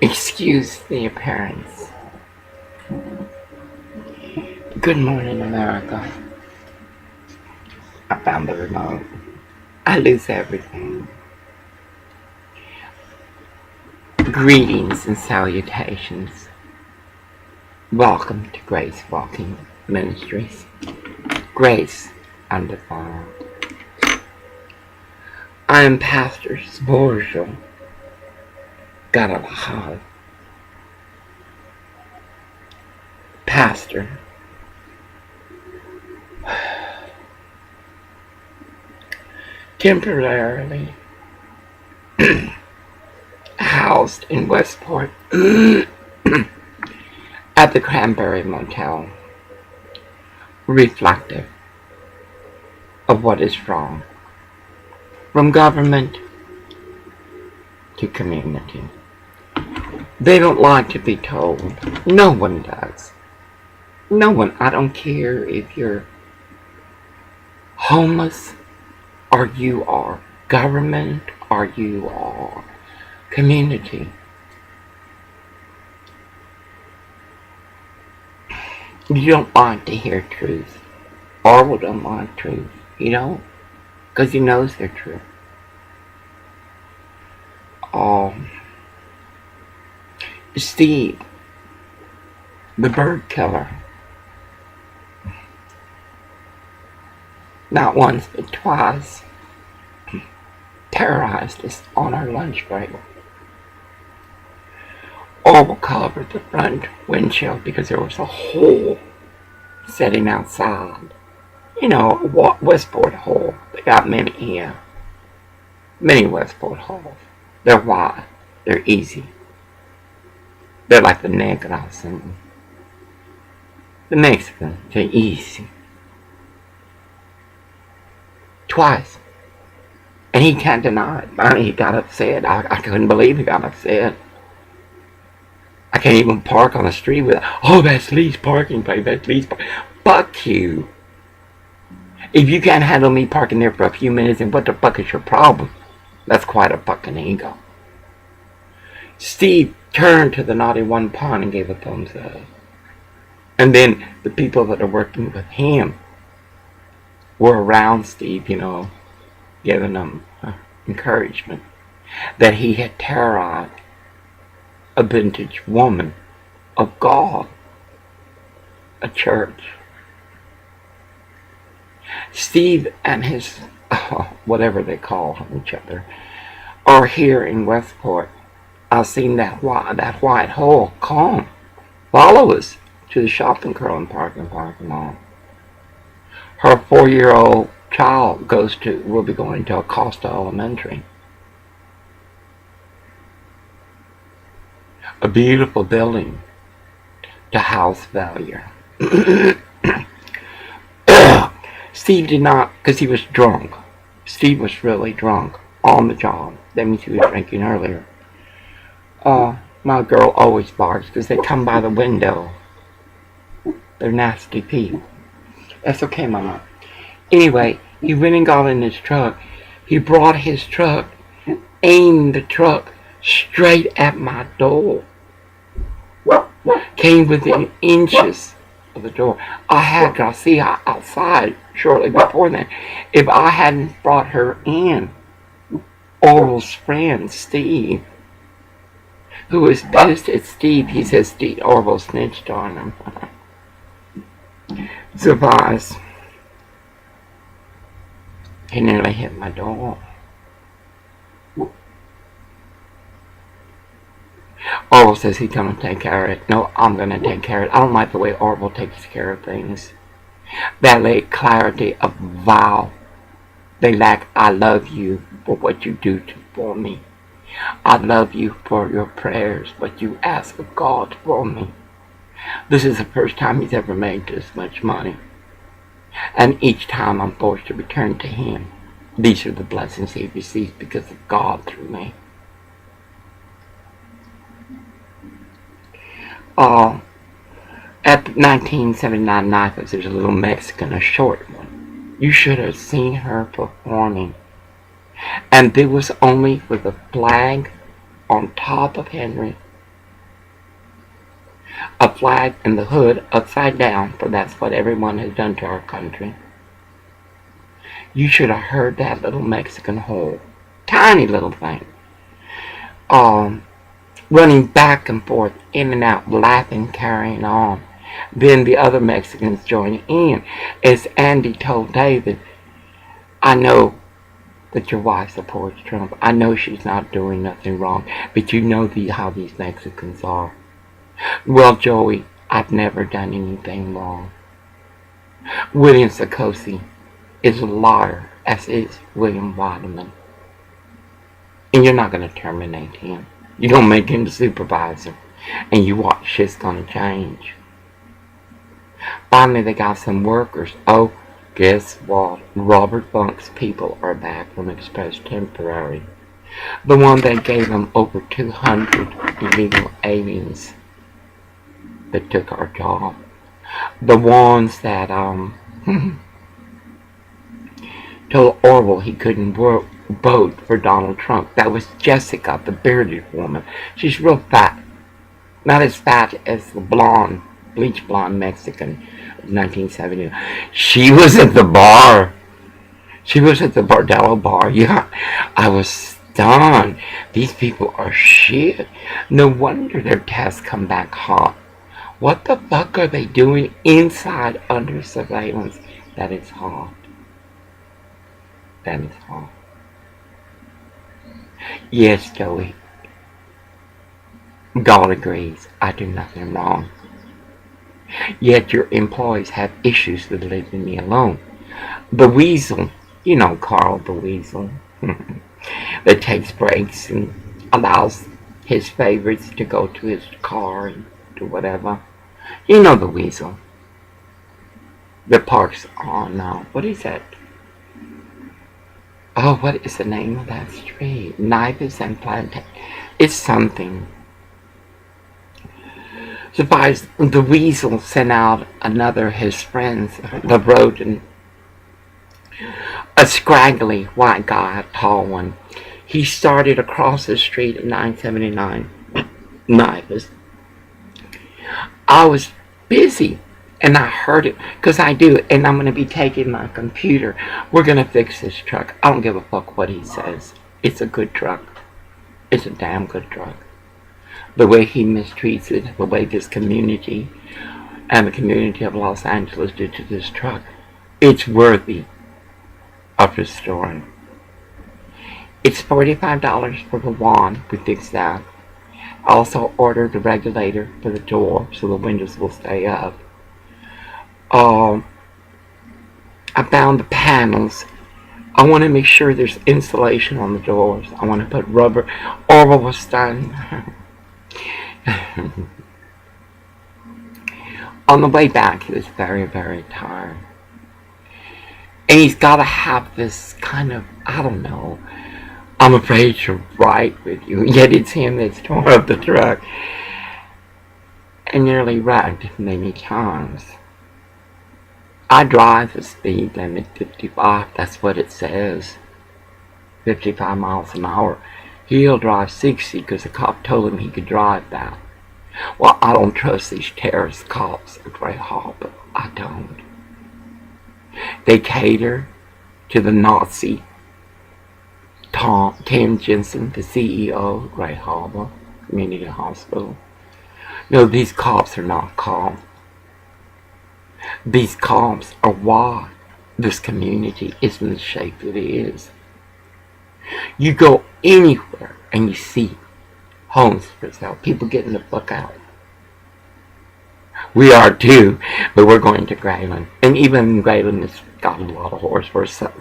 Excuse the appearance. Good morning, America. I found the remote. I lose everything. Greetings and salutations. Welcome to Grace Walking Ministries. Grace Undefiled. I am Pastor Sborgel. God ohoy. Pastor. Temporarily housed in Westport at the Cranberry Motel, reflective of what is wrong, from government to community. They don't like to be told. No one does. No one. I don't care if you're homeless or you are government or you are community. You don't like to hear truth. Orwell don't like truth. You don't, because he knows they're true. Steve, the bird killer, not once but twice, terrorized us on our lunch break. Orwell covered the front windshield because there was a hole sitting outside. You know, a Westport hole. They got many here. Many Westport holes. They're wide. They're easy. They're like the Negros and the Mexicans. They're easy. Twice. And he can't deny it. I mean, he got upset. I couldn't believe he got upset. I can't even park on the street with, oh, that's Lee's parking place. That's Lee's parking. Fuck you. If you can't handle me parking there for a few minutes, then what the fuck is your problem? That's quite a fucking ego. Steve turned to the naughty one pawn and gave a thumbs up. And then the people that are working with him were around Steve, you know, giving him encouragement that he had terrorized a vintage woman of God, a church. Steve and his, whatever they call each other, are here in Westport. I've seen that white hole. Come, follow us to the shopping curl and parking lot. Her 4-year-old child will be going to Acosta Elementary. A beautiful building to house failure. Steve did not, because he was drunk. Steve was really drunk on the job. That means he was drinking earlier. My girl always barks because they come by the window. They're nasty people. That's okay, Mama. Anyway, he went and got in his truck. He brought his truck, aimed the truck straight at my door. Came within inches of the door. I had Garcia outside shortly before that. If I hadn't brought her in, Orwell's friend, Steve, who was pissed at Steve, he says Orwell snitched on him. Surprise. He nearly hit my door. Orwell says he's going to take care of it. No, I'm going to take care of it. I don't like the way Orwell takes care of things. That lack clarity of vow. They lack, I love you for what you do for me. I love you for your prayers, what you ask of God for me. This is the first time he's ever made this much money. And each time I'm forced to return to him. These are the blessings he receives because of God through me. At the 1979 NIV, there's a little Mexican, a short one. You should have seen her performing. And it was only with a flag on top of Henry, a flag in the hood upside down, for that's what everyone has done to our country. You should have heard that little Mexican hole, tiny little thing, running back and forth, in and out, laughing, carrying on. Then the other Mexicans joining in. As Andy told David, I know that your wife supports Trump. I know she's not doing nothing wrong, but you know how these Mexicans are. Well, Joey, I've never done anything wrong. William Sakosi is a liar, as is William Weideman. And you're not going to terminate him. You're going to make him the supervisor. And you watch shit's going to change. Finally, they got some workers. Oh, guess what? Robert Bunk's people are back from Express Temporary. The one that gave them over 200 illegal aliens that took our job. The ones that told Orwell he couldn't vote for Donald Trump. That was Jessica, the bearded woman. She's real fat. Not as fat as the blonde, bleach blonde Mexican of 1970. She was at the bar. She was at the Bordello bar. Yeah, I was stunned. These people are shit. No wonder their tests come back hot. What the fuck are they doing inside under surveillance? That is hot. That is hot. Yes, Joey. God agrees. I do nothing wrong. Yet your employees have issues with leaving me alone. The weasel, you know Carl the weasel, that takes breaks and allows his favorites to go to his car and do whatever. You know the weasel. The parks on, what is that? Oh, what is the name of that street? Knives and Plantain. It's something. Surprised, the weasel sent out another his friends, the rodent, a scraggly white guy, a tall one. He started across the street at 979 Knives. I was busy and I heard it, because I do, and I'm going to be taking my computer. We're going to fix this truck. I don't give a fuck what he says. It's a good truck. It's a damn good truck. The way he mistreats it, the way this community and the community of Los Angeles did to this truck, it's worthy of restoring. It's $45 for the wand. We fixed that. I also ordered the regulator for the door so the windows will stay up. I found the panels. I want to make sure there's insulation on the doors. I want to put rubber. Orwell was done. On the way back, he was very, very tired. And he's got to have this kind of, I don't know, I'm afraid to ride with you. Yet it's him that's torn up the truck and nearly wrecked many times. I drive the speed limit 55. That's what it says. 55 miles an hour. He'll drive 60 because the cop told him he could drive that. Well, I don't trust these terrorist cops at Great Hall, but I don't. They cater to the Nazi Tim Jensen, the CEO of Great Harbor Community Hospital. No, these cops are not calm. These cops are why this community is in the shape that it is. You go anywhere and you see homes for sale. People getting the fuck out. We are too, but we're going to Grayland. And even Grayland has got a lot of horse for sale.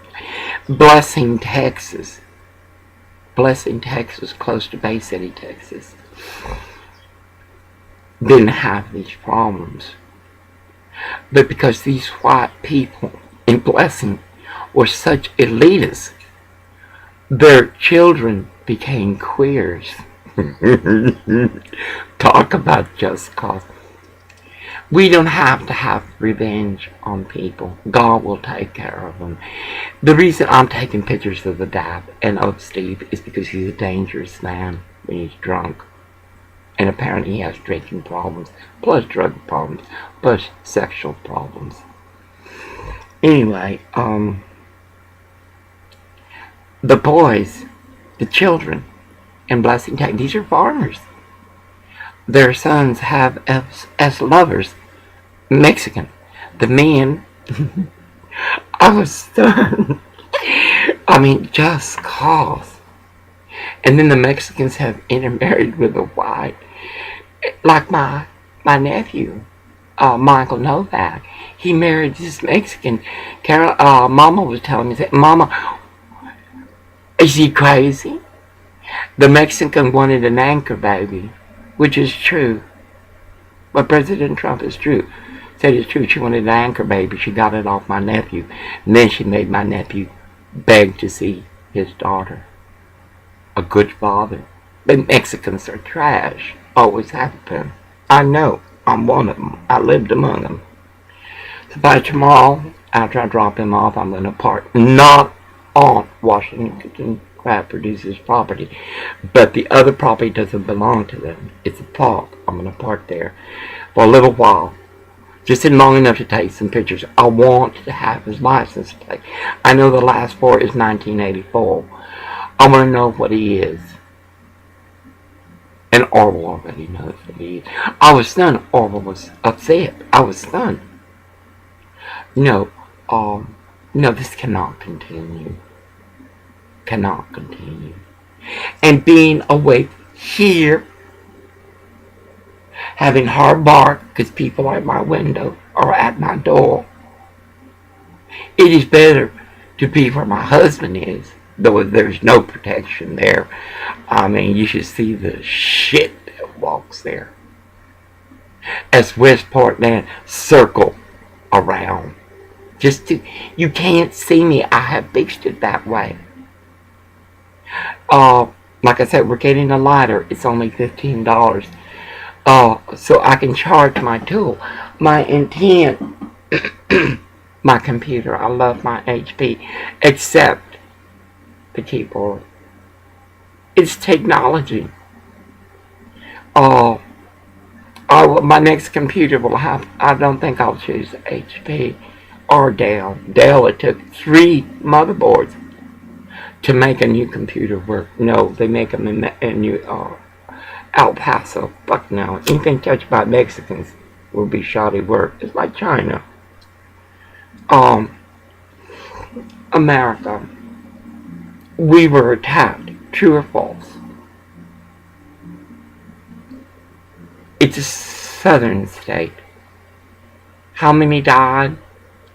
Blessing, Texas, close to Bay City, Texas, didn't have these problems. But because these white people in Blessing were such elitists, their children became queers. Talk about just cause. We don't have to have revenge on people. God will take care of them. The reason I'm taking pictures of the dad and of Steve is because he's a dangerous man when he's drunk. And apparently he has drinking problems, plus drug problems, plus sexual problems. Anyway, the boys, the children, in Blessing Tech, these are farmers. Their sons have as lovers Mexican. The men, I was stunned. I mean, just cause. And then the Mexicans have intermarried with the white. Like my nephew, Michael Novak. He married this Mexican. Mama was telling me, that, Mama, is he crazy? The Mexican wanted an anchor baby, which is true. But President Trump is true. Said it's true. She wanted an anchor baby. She got it off my nephew. And then she made my nephew beg to see his daughter. A good father. But Mexicans are trash. Always have been. I know. I'm one of them. I lived among them. So by tomorrow, after I drop him off, I'm going to park not on Washington Crab Producers property, but the other property doesn't belong to them. It's a park. I'm going to park there for a little while. Just in long enough to take some pictures. I want to have his license plate. I know the last four is 1984. I want to know what he is. And Orville already knows what he is. I was stunned. Orville was upset. I was stunned. No, this cannot continue. Cannot continue. And being awake here, having hard bark because people are at my window or at my door. It is better to be where my husband is, though there's no protection there. I mean, you should see the shit that walks there. As West Portland circle around. You can't see me. I have fixed it that way. Like I said, we're getting a lighter. It's only $15. So I can charge my tool. My intent, my computer. I love my HP, except the keyboard. It's technology. My next computer will have. I don't think I'll choose HP or Dell. Dell. It took 3 motherboards to make a new computer work. No, they make them in New El Paso. Fuck no. Anything touched by Mexicans will be shoddy work. It's like China. America. We were attacked. True or false? It's a southern state. How many died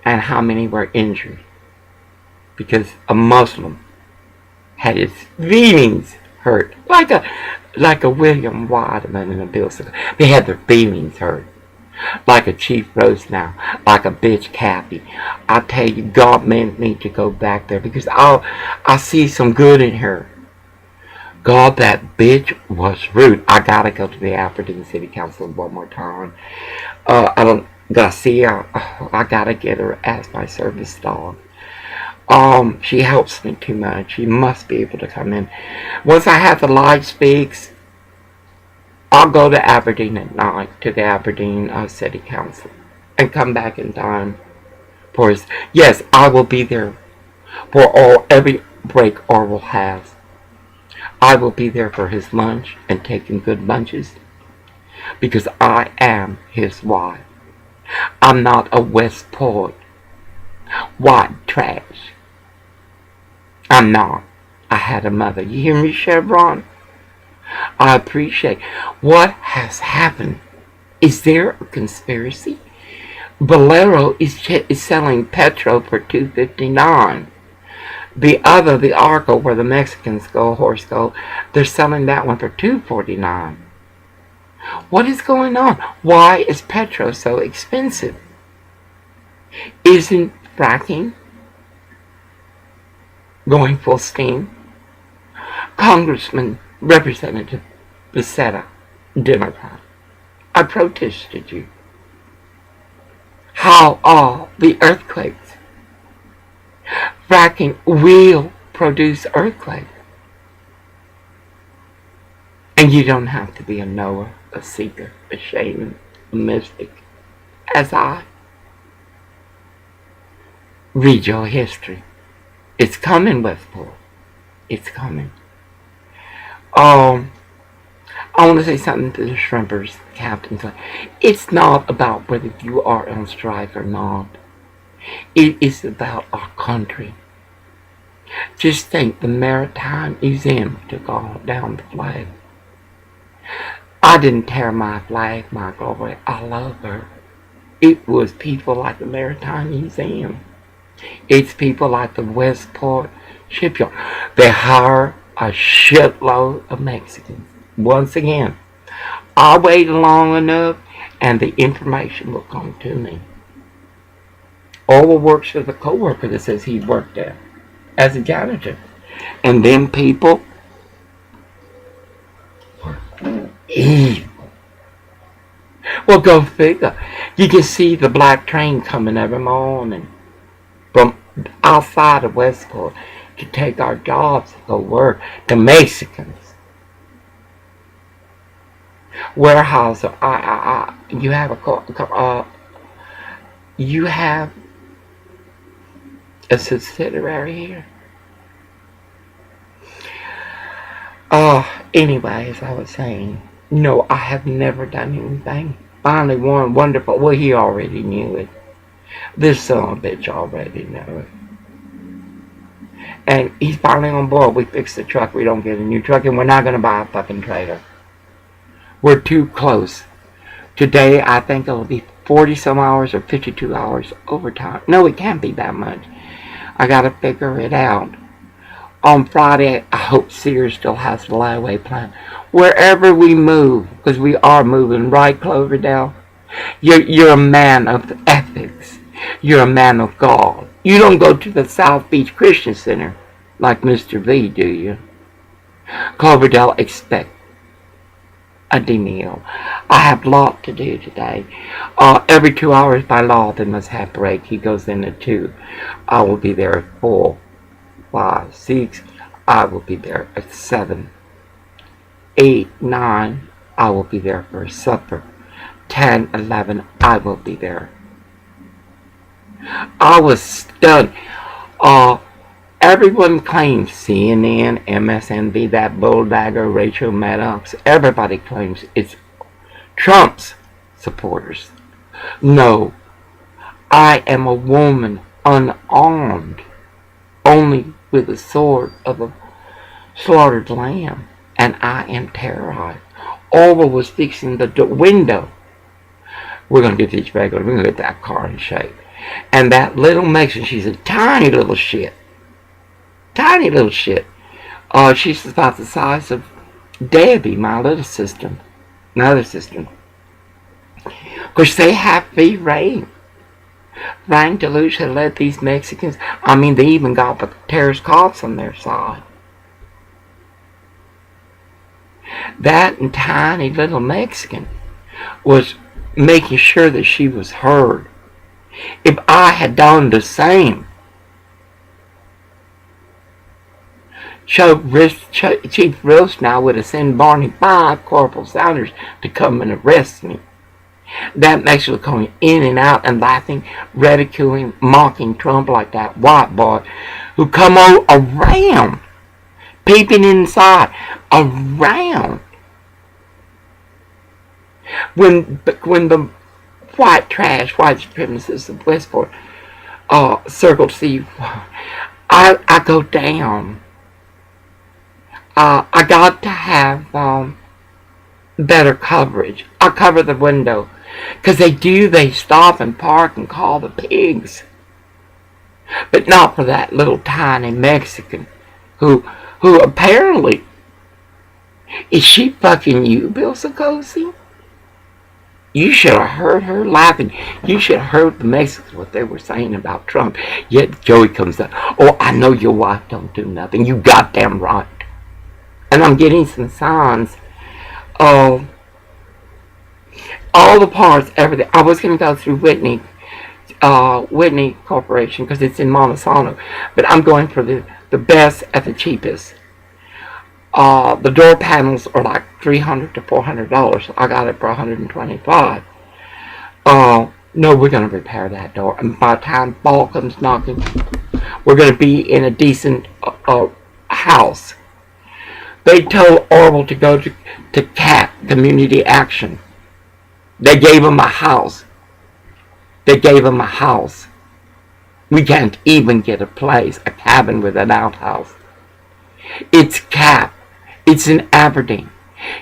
and how many were injured? Because a Muslim had his feelings hurt. Like a William Waterman and a Bill Sickles. They had their feelings hurt. Like a Chief Rose now. Like a bitch Kathy. I tell you, God meant me to go back there because I see some good in her. God, that bitch was rude. I gotta go to the Aberdeen City Council one more time. Garcia, I gotta get her as my service dog. She helps me too much. She must be able to come in. Once I have the live speaks, I'll go to Aberdeen at night, to the Aberdeen City Council, and come back in time for his. Yes, I will be there for every break Orville has. I will be there for his lunch and taking good lunches because I am his wife. I'm not a Westport white trash. I'm not. I had a mother. You hear me, Chevron? I appreciate. What has happened? Is there a conspiracy? Bolero is selling petrol for $2.59. The other, the Arco, where the Mexicans go, horse go, they're selling that one for $2.49. What is going on? Why is petrol so expensive? Isn't fracking going full steam? Congressman, Representative Becerra, Democrat, I protested you. how the earthquakes, fracking will produce earthquakes. And you don't have to be a knower, a seeker, a shaman, a mystic, as I. Read your history. It's coming, Westport. It's coming. I want to say something to the shrimpers, captains. It's not about whether you are on strike or not. It is about our country. Just think, the Maritime Museum took down the flag. I didn't tear my flag, my glory. I love her. It was people like the Maritime Museum. It's people like the Westport Shipyard. They hire a shitload of Mexicans. Once again, I wait long enough and the information will come to me. Orwell works with a co-worker that says he worked there as a janitor. And them people were evil. Well, go figure. You can see the black train coming every morning from outside of Westport to take our jobs to go work. The Mexicans. Warehouser. You have you have a subsidiary here. Anyway, as I was saying, no, I have never done anything. Finally, one wonderful. Well, he already knew it. This son of a bitch already knew it. And he's finally on board. We fixed the truck. We don't get a new truck, and we're not going to buy a fucking trailer. We're too close. Today, I think it'll be 40 some hours or 52 hours overtime. No, it can't be that much. I got to figure it out. On Friday, I hope Sears still has the layaway plan. Wherever we move, because we are moving, right, Cloverdale? You're a man of ethics. You're a man of God. You don't go to the South Beach Christian Center like Mr. V, do you? Cloverdale, expect a meal. I have a lot to do today. Every 2 hours by law, they must have break. He goes in at 2. I will be there at 4, 5, 6. I will be there at 7, 8, 9. I will be there for supper. 10, 11. I will be there. I was stunned. Everyone claims CNN, MSNBC, that bulldagger, Rachel Maddox. Everybody claims it's Trump's supporters. No, I am a woman unarmed, only with the sword of a slaughtered lamb, and I am terrorized. Orwell was fixing the window. We're going to get these regular. We're going to get that car in shape. And that little Mexican, she's a tiny little shit. Tiny little shit. She's about the size of Debbie, my little sister. Another sister. Because they have free reign. Frank Deluge had let these Mexicans, they even got the terrorist cops on their side. That and tiny little Mexican was making sure that she was heard. If I had done the same, Chief Roast now would have sent Barney 5 Corporal Sanders to come and arrest me. That makes you going in and out and laughing, ridiculing, mocking Trump like that white boy who come around, peeping inside, around. When the white trash, white supremacists of Westport circled see, I go down. I got to have better coverage. I cover the window. Because they stop and park and call the pigs. But not for that little tiny Mexican who apparently, is she fucking you, Bill Sakosi? You should have heard her laughing. You should have heard the Mexicans, what they were saying about Trump. Yet Joey comes up, oh, I know your wife don't do nothing. You goddamn right. And I'm getting some signs of all the parts, everything. I was going to go through Whitney Whitney Corporation because it's in Montesano, but I'm going for the best at the cheapest. The door panels are like $300 to $400. I got it for $125. No, we're going to repair that door, and by the time fall comes knocking, we're going to be in a decent house. They told Orville to go to CAP, Community Action. They gave him a house. They gave him a house. We can't even get a place, a cabin with an outhouse. It's CAP. It's in Aberdeen.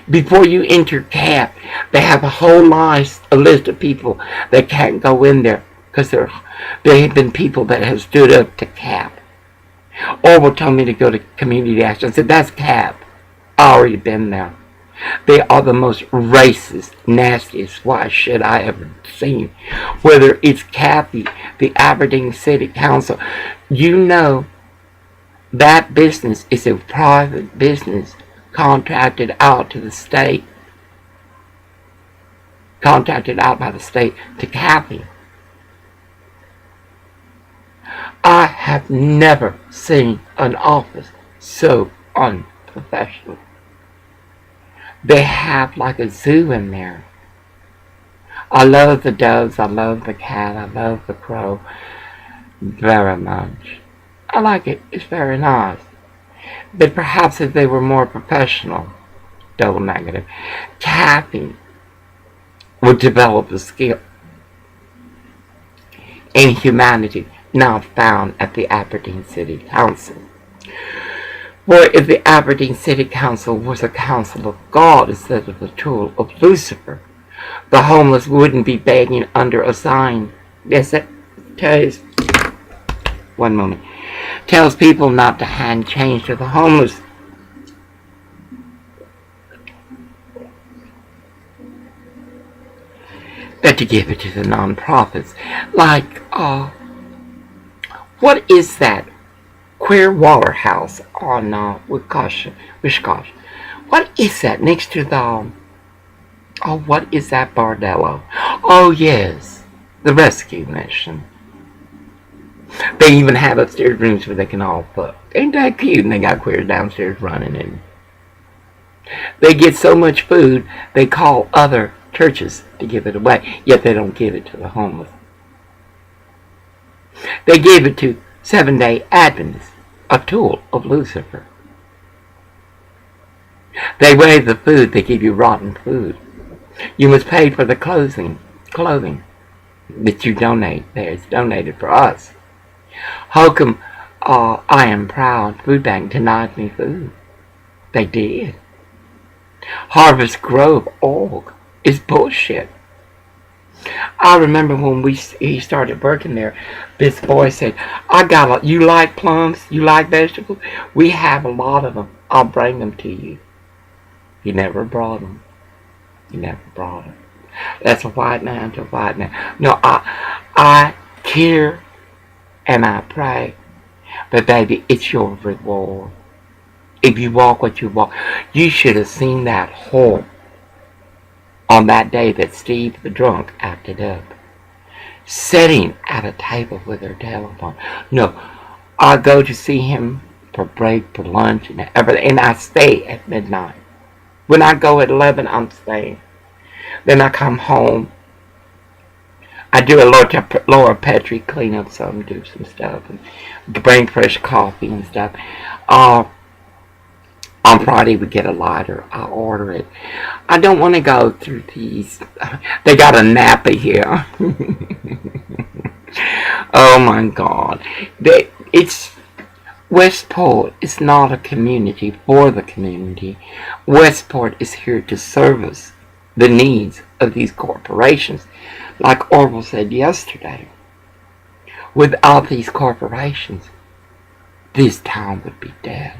Before you enter CAP, they have a whole a list of people that can't go in there because there have been people that have stood up to CAP. Orville told me to go to Community Action. I said, that's CAP. I already been there. They are the most racist, nastiest white shit I ever seen. Whether it's Kathy, the Aberdeen City Council, you know that business is a private business contracted out to the state. Contracted out by the state to Kathy. I have never seen an office so unprofessional. They have like a zoo in there. I love the doves, I love the cat, I love the crow very much. I like it, it's very nice. But perhaps if they were more professional, double negative, Kathy would develop a skill and humanity now found at the Aberdeen City Council. For if the Aberdeen City Council was a council of God instead of a tool of Lucifer, the homeless wouldn't be begging under a sign. Yes, it tells, one moment, tells people not to hand change to the homeless. But to give it to the non-profits. Like, what is that? Queer Water House on Wishkosh. What is that next to the... what is that bordello? Oh, yes, the rescue mission. They even have upstairs rooms where they can all fuck. Ain't that cute? And they got queers downstairs running in. They get so much food, they call other churches to give it away, yet they don't give it to the homeless. They give it to Seventh-day Adventists, a tool of Lucifer. They weigh the food, they give you rotten food. You must pay for the clothing that you donate there. It's donated for us. Hokum, I Am Proud Food Bank denied me food. They did. Harvest Grove org is bullshit. I remember when he started working there, this boy said, you like plums? You like vegetables? We have a lot of them. I'll bring them to you. He never brought them. That's a white man to a white man. No, I care and I pray. But baby, it's your reward. If you walk what you walk, you should have seen that whore on that day that Steve the drunk acted up, sitting at a table with her telephone. No, I go to see him for break, for lunch, and everything, and I stay at midnight. When I go at 11, I'm staying. Then I come home. I do a Laura Petrie clean up some, do some stuff, and bring fresh coffee and stuff. On Friday we get a lighter. I order it. I don't want to go through these. They got a Napa here. Oh my God. It's Westport is not a community for the community. Westport is here to service the needs of these corporations. Like Orville said yesterday, without these corporations, this town would be dead.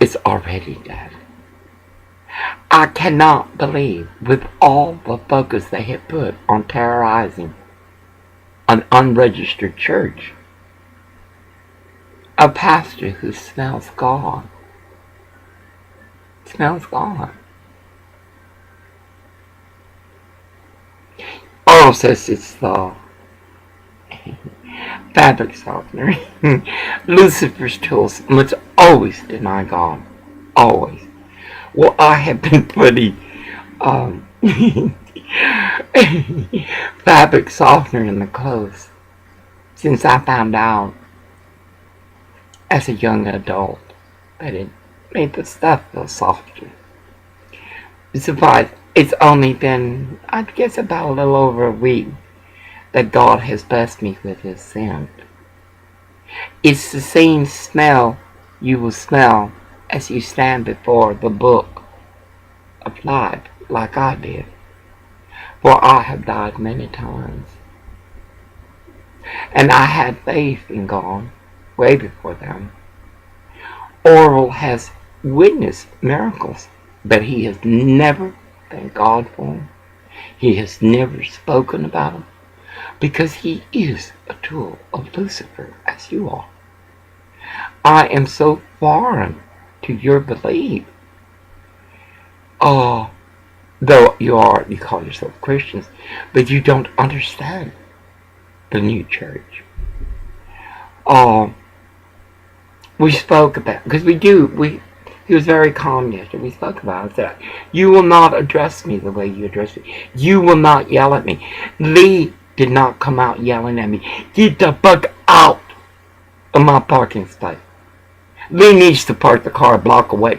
It's already dead. I cannot believe, with all the focus they have put on terrorizing an unregistered church, a pastor who smells gone. Bible says it's the fabric softener. Lucifer's tools must always deny God. Always. Well, I have been putting fabric softener in the clothes since I found out as a young adult that it made the stuff feel softer. Surprised. It's only been, I guess, about a little over a week that God has blessed me with His scent. It's the same smell you will smell as you stand before the book of life, like I did. For I have died many times. And I had faith in God way before them. Oral has witnessed miracles, but he has never thanked God for them. He has never spoken about them, because he is a tool of Lucifer, as you are. I am so foreign to your belief. Though you call yourself Christians, but you don't understand the new church. We spoke about, because he was very calm yesterday. We spoke about that. You will not address me the way you address me. You will not yell at me. Lee did not come out yelling at me. Get the fuck out of my parking space. Lee needs to park the car block away,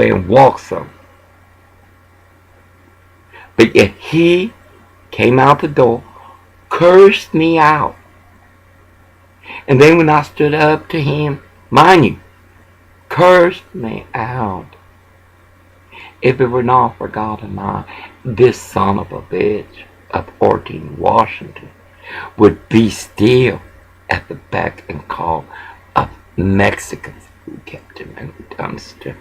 and walk some. But yet he came out the door, cursed me out. And then when I stood up to him, mind you, cursed me out. If it were not for God and I, this son of a bitch of Orton, Washington, would be still at the beck and call of Mexicans who kept him in the dumpster.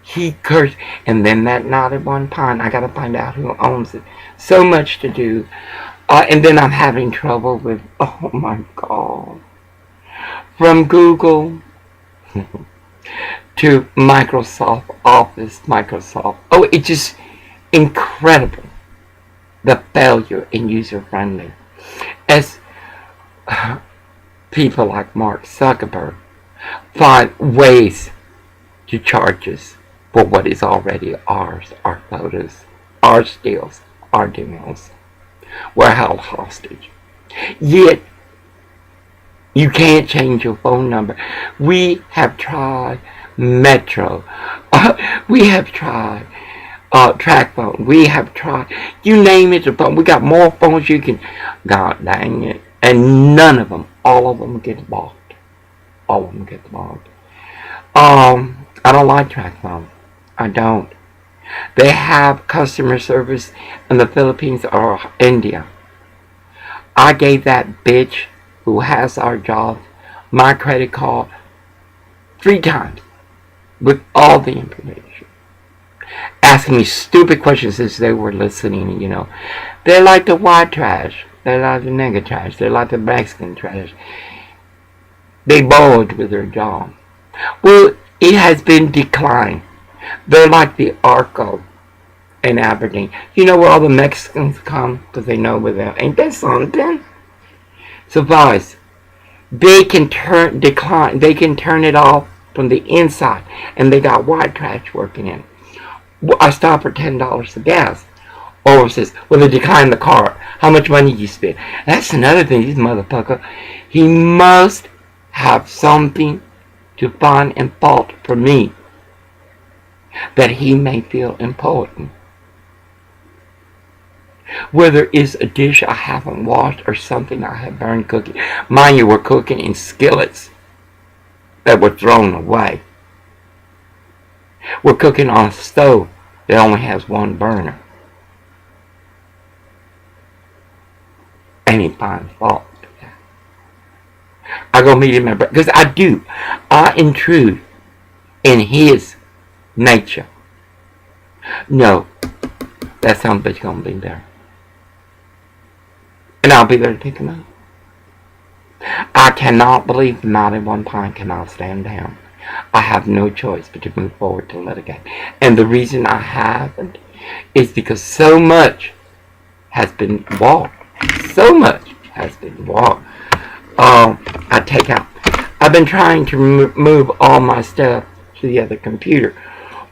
He cursed, and then that night at one pint, I gotta find out who owns it. So much to do. And then I'm having trouble with, oh my God, from Google to Microsoft Office, Oh, it's just incredible, the failure in user-friendly. As people like Mark Zuckerberg find ways to charge us for what is already ours, our photos, our stills, our demos. We're held hostage. Yet, you can't change your phone number. We have tried Metro. We have tried track phone. We have tried, you name it, the phone. We got more phones you can, God dang it. And none of them, all of them get blocked. All of them get blocked. I don't like track phone. I don't. They have customer service in the Philippines or India. I gave that bitch who has our job my credit card 3 times with all the information, asking me stupid questions as they were listening. They're like the white trash, they're like the nigger trash, they're like the Mexican trash. They bored with their job. Well, it has been declined. They're like the Arco in Aberdeen. You know where all the Mexicans come? Because they know where they're. Ain't that something? So guys, they can turn it off from the inside, and they got white trash working in. I stopped for $10 for gas. Or says, well, they declined the card. How much money you spend? That's another thing, this motherfucker. He must have something to find in fault for me, that he may feel important. Whether it's a dish I haven't washed or something I have burned cooking. Mind you, we're cooking in skillets that were thrown away. We're cooking on a stove that only has one burner. And he finds fault. I go meet him at breakfast, because I do. I intrude in his nature. No, that son of a bitch gonna be there. And I'll be there to pick him up. I cannot believe the 91 pine cannot stand down. I have no choice but to move forward to litigate. And the reason I haven't It's because so much has been walked. So much has been walked. I take out. I've been trying to move all my stuff to the other computer.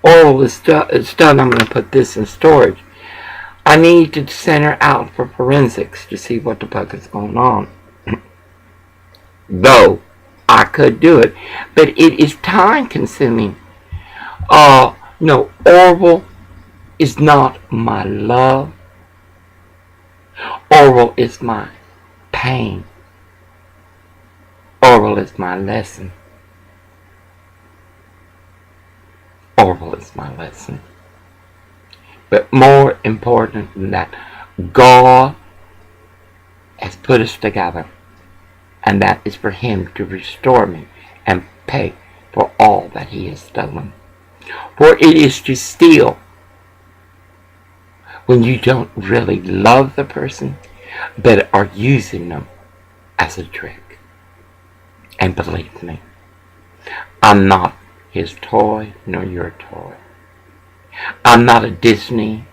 All the stuff is done. I'm going to put this in storage. I need to center out for forensics to see what the fuck is going on. Though I could do it, but it is time consuming. No, Orwell is not my love. Orwell is my pain. Orwell is my lesson. Orwell is my lesson. But more important than that, God has put us together. And that is for Him to restore me and pay for all that He has stolen. For it is to steal when you don't really love the person, but are using them as a trick. And believe me, I'm not his toy, nor your toy. I'm not a Disney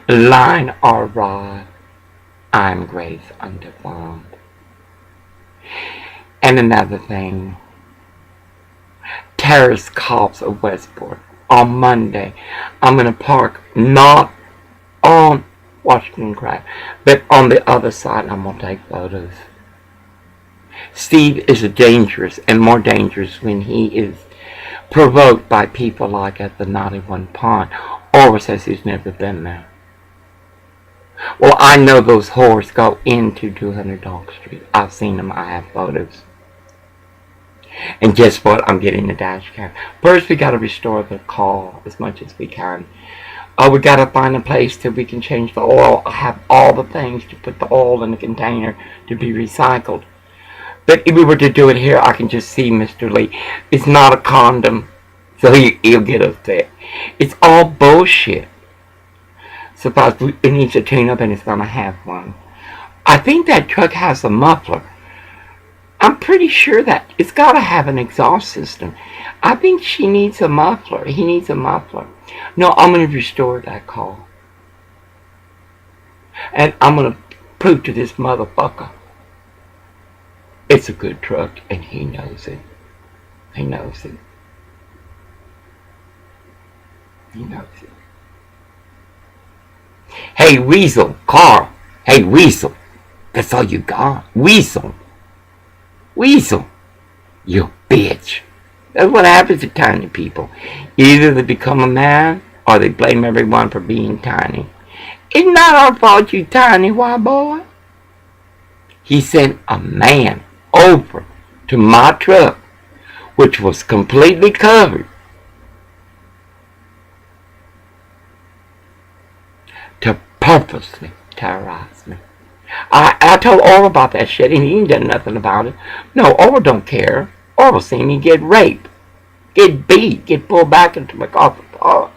line or rod. I'm grace undefined. And another thing, terrorist cops of Westport. On Monday, I'm going to park not on Washington Drive, but on the other side. I'm going to take photos. Steve is dangerous, and more dangerous when he is provoked by people like at the 91 Pond. Orwell says he's never been there. Well, I know those whores go into 200 Dog Street. I've seen them. I have photos. And guess what? I'm getting the dash cam. First, we got to restore the car as much as we can. We got to find a place till we can change the oil. I have all the things to put the oil in the container to be recycled. But if we were to do it here, I can just see Mr. Lee. It's not a condom, so he'll get upset. It's all bullshit. Suppose it needs a tune-up, and it's going to have one. I think that truck has a muffler. I'm pretty sure that it's got to have an exhaust system. I think she needs a muffler. He needs a muffler. No, I'm going to restore that car. And I'm going to prove to this motherfucker it's a good truck, and he knows it. He knows it. He knows it. Hey, Weasel, Carl. Hey, Weasel. That's all you got. Weasel. Weasel. You bitch. That's what happens to tiny people. Either they become a man, or they blame everyone for being tiny. It's not our fault you tiny, white boy. He sent a man over to my truck, which was completely covered, to purposely terrorize me. I told Orwell about that shit, and he ain't done nothing about it. No, Orwell don't care. Orwell seen me get raped, get beat, get pulled back into my coffin pot.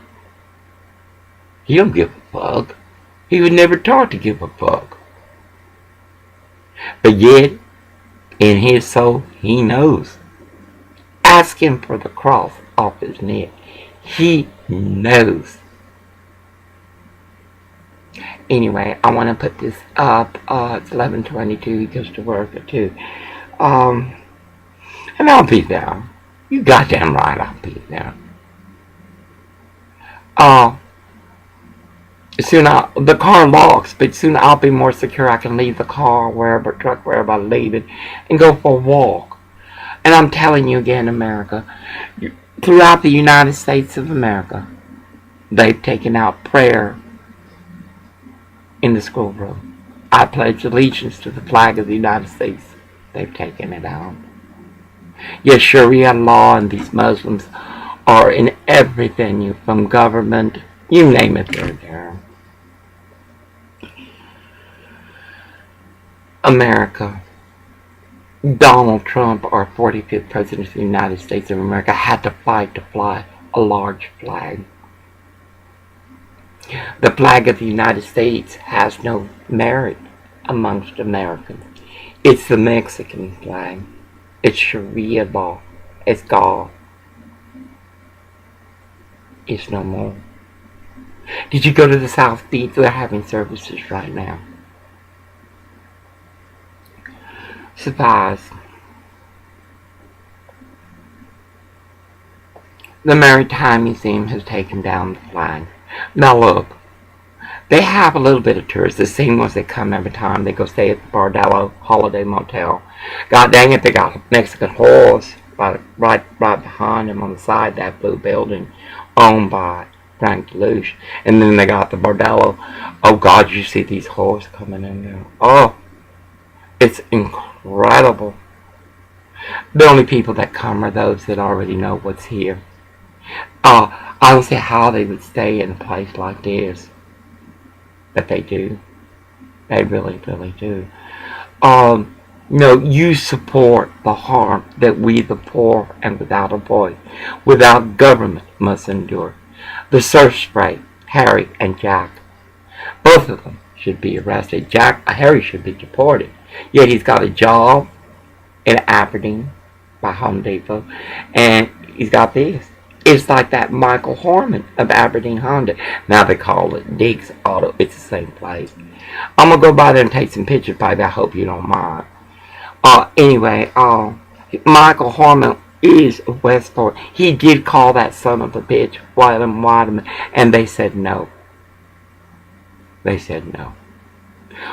He don't give a fuck. He was never taught to give a fuck. But yet, in his soul, he knows. Ask him for the cross off his neck. He knows. Anyway, I want to put this up. It's 11:22. He goes to work at 2. And I'll be there. You goddamn right, I'll be there. Soon the car locks, but soon I'll be more secure. I can leave the car wherever I leave it, and go for a walk. And I'm telling you again, America, throughout the United States of America, they've taken out prayer in the schoolroom. I pledge allegiance to the flag of the United States. They've taken it out. Yes, Sharia law and these Muslims are in every venue, from government, you name it, they're there. America, Donald Trump, our 45th President of the United States of America, had to fight to fly a large flag. The flag of the United States has no merit amongst Americans. It's the Mexican flag. It's Sharia law. It's God. It's no more. Did you go to the South Beach? They're having services right now. Surprise. The Maritime Museum has taken down the flag. Now look, they have a little bit of tourists, the same ones that come every time. They go stay at the Bardello Holiday Motel. God dang it, they got a Mexican horse right behind them on the side of that blue building owned by Frank Deluge. And then they got the Bardello. Oh God, you see these horses coming in there. Oh, it's incredible. The only people that come are those that already know what's here. I don't see how they would stay in a place like this. But they do. They really, really do. You support the harm that we, the poor and without a voice, without government, must endure. The surf spray, Harry and Jack. Both of them should be arrested. Harry should be deported. Yet he's got a job in Aberdeen by Home Depot. And he's got this. It's like that Michael Harmon of Aberdeen Honda. Now they call it Diggs Auto. It's the same place. I'm going to go by there and take some pictures, baby. I hope you don't mind. Anyway, Michael Harmon is a Westport. He did call that son of a bitch Whiteman, and they said no. They said no.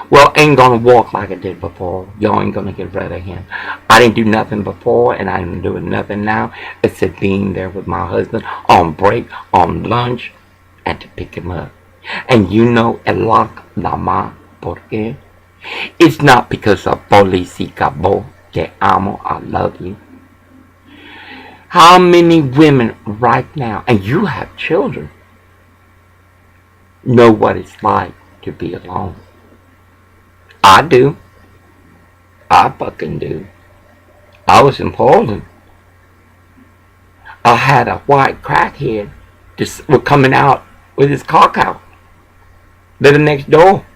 Well, ain't gonna walk like I did before. Y'all ain't gonna get rid of him. I didn't do nothing before, and I ain't doing nothing now except being there with my husband on break, on lunch, and to pick him up. And you know, el lama, ¿por qué? It's not because of Politica Bo, te amo, I love you. How many women right now, and you have children, know what it's like to be alone? I do. I fucking do. I was in Poland. I had a white crackhead just coming out with his cock out. Living next door.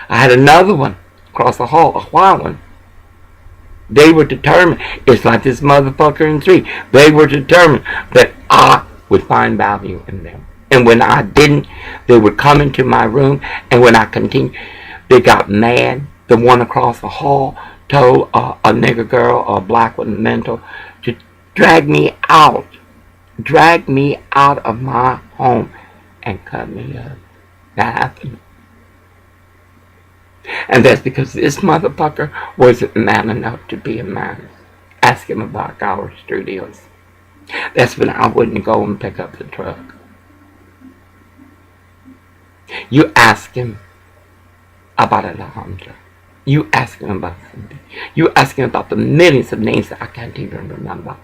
I had another one across the hall, a white one. They were determined. It's like this motherfucker in 3. They were determined that I would find value in them. And when I didn't, they would come into my room, and when I continued, they got mad. The one across the hall told a nigger girl, a black one mental, to drag me out of my home and cut me up. That happened. And that's because this motherfucker wasn't man enough to be a man. Ask him about our studios. That's when I wouldn't go and pick up the truck. You ask him about Alejandra. You ask him about something. You ask him about the millions of names that I can't even remember.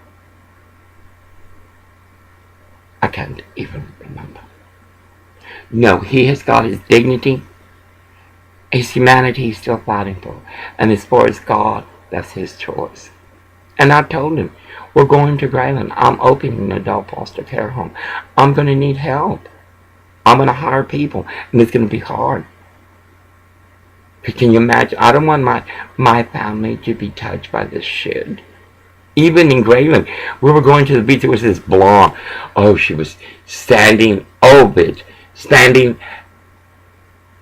I can't even remember. No, he has got his dignity. His humanity he's still fighting for. And as far as God, that's his choice. And I told him, we're going to Grayland. I'm opening an adult foster care home. I'm going to need help. I'm going to hire people. And it's going to be hard. Can you imagine? I don't want my family to be touched by this shit. Even in Grayland, we were going to the beach. There was this blonde. Oh, she was standing. Oh, bitch. Standing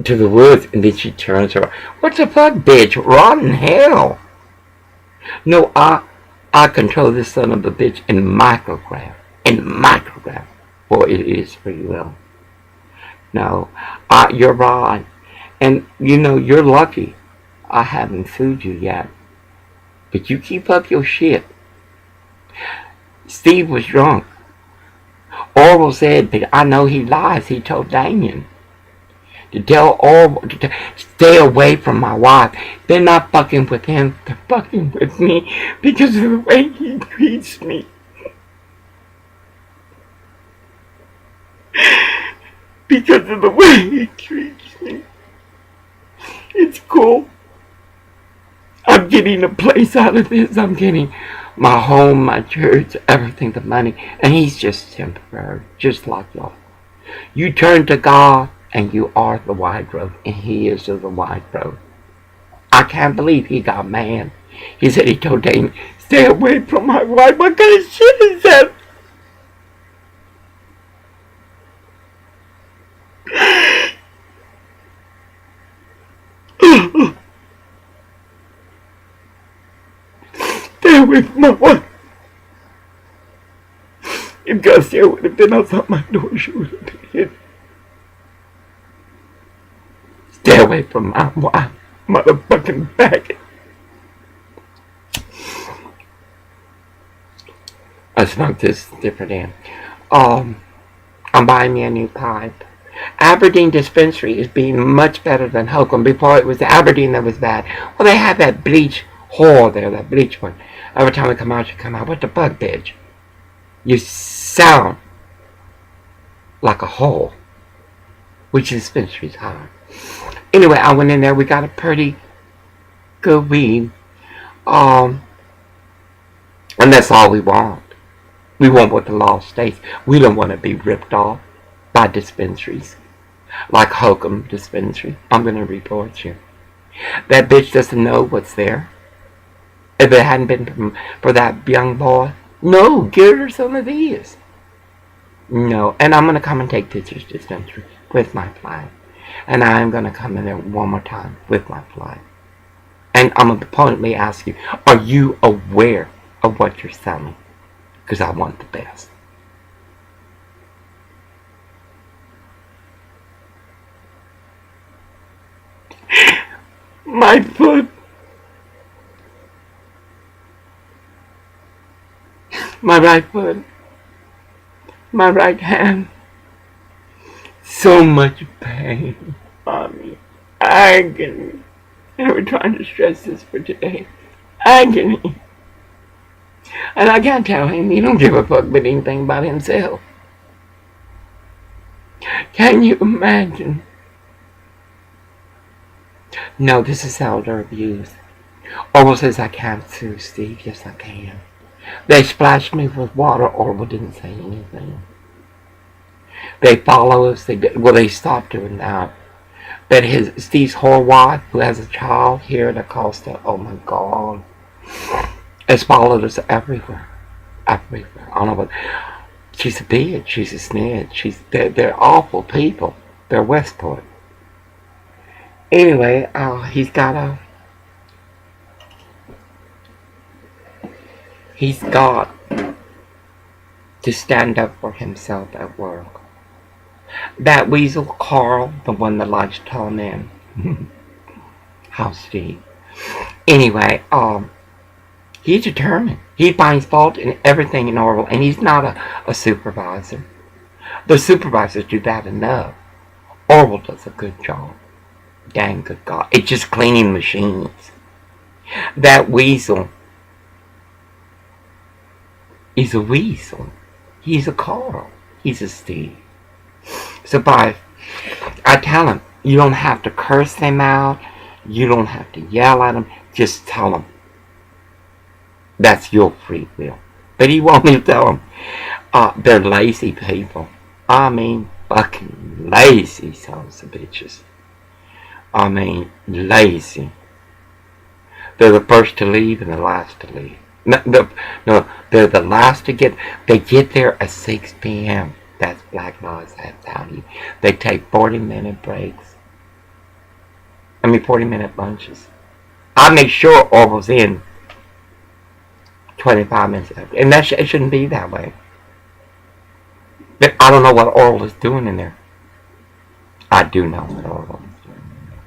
to the woods. And then she turns around. What the fuck, bitch? Rotten hell. No, I control this son of a bitch in micrograph. In micrograph. Boy, it is pretty well. No, you're right. And, you know, you're lucky I haven't sued you yet. But you keep up your shit. Steve was drunk. Orville said, but I know he lies. He told Damien to tell Orville to stay away from my wife. They're not fucking with him. They're fucking with me because of the way he treats me. Because of the way he treats me. It's cool. I'm getting a place out of this. I'm getting my home, my church, everything, the money. And he's just temporary, just like y'all. You turn to God and you are the wide road. And he is the wide road. I can't believe he got mad. He said he told Damien, stay away from my wife. What kind of shit is that? away from my wife. If Garcia would have been outside my door, she would have been hit. Stay away from my wife, motherfucking faggot. I smoked this different in. I'm buying me a new pipe. Aberdeen dispensary is being much better than Holcomb. Before it was Aberdeen that was bad. Well, they have that bleach hole there, that bleach one. Every time I come out, you come out. What the fuck, bitch? You sound like a hole. Which dispensary's hard. Anyway, I went in there. We got a pretty good weed. And that's all we want. We want what the law states. We don't want to be ripped off by dispensaries like Holcomb Dispensary. I'm going to report you. That bitch doesn't know what's there. If it hadn't been for that young boy, no, give her some of these. No, and I'm going to come and take Teacher's Dispensary with my flag. And I'm going to come in there one more time with my flag. And I'm going to pointedly ask you, are you aware of what you're selling? Because I want the best. My foot. My right foot. My right hand. So much pain. Mommy. Agony. And we're trying to stress this for today. Agony. And I can't tell him he don't give a fuck about anything about himself. Can you imagine? No, this is elder abuse. Orwell says I can't sue Steve. Yes, I can. They splashed me with water. Orwell didn't say anything. They follow us. They stopped doing that. But Steve's whore wife, who has a child here at Acosta, oh my God, has followed us everywhere. Everywhere. I don't know what. She's a bitch. She's a snitch. They're awful people. They're Westport. Anyway, he's got to stand up for himself at work. That weasel Carl, the one that likes tall men. How Steve. Anyway, he's determined. He finds fault in everything in Orwell, and he's not a supervisor. The supervisors do that enough. Orwell does a good job. Dang good God. It's just cleaning machines. That weasel, he's a weasel. He's a Carl. He's a Steve. So I tell him, you don't have to curse them out. You don't have to yell at them. Just tell them. That's your free will. But he won't even tell them. They're lazy people. I mean, fucking lazy sons of bitches. I mean, lazy. They're the first to leave and the last to leave. No, they're the last to get. They get there at 6 p.m. That's Black Lives Have Value. They take 40-minute breaks. 40-minute lunches. I make sure Orwell's in 25 minutes after. And it shouldn't be that way. But I don't know what Orwell is doing in there. I do know what Orwell is doing in there.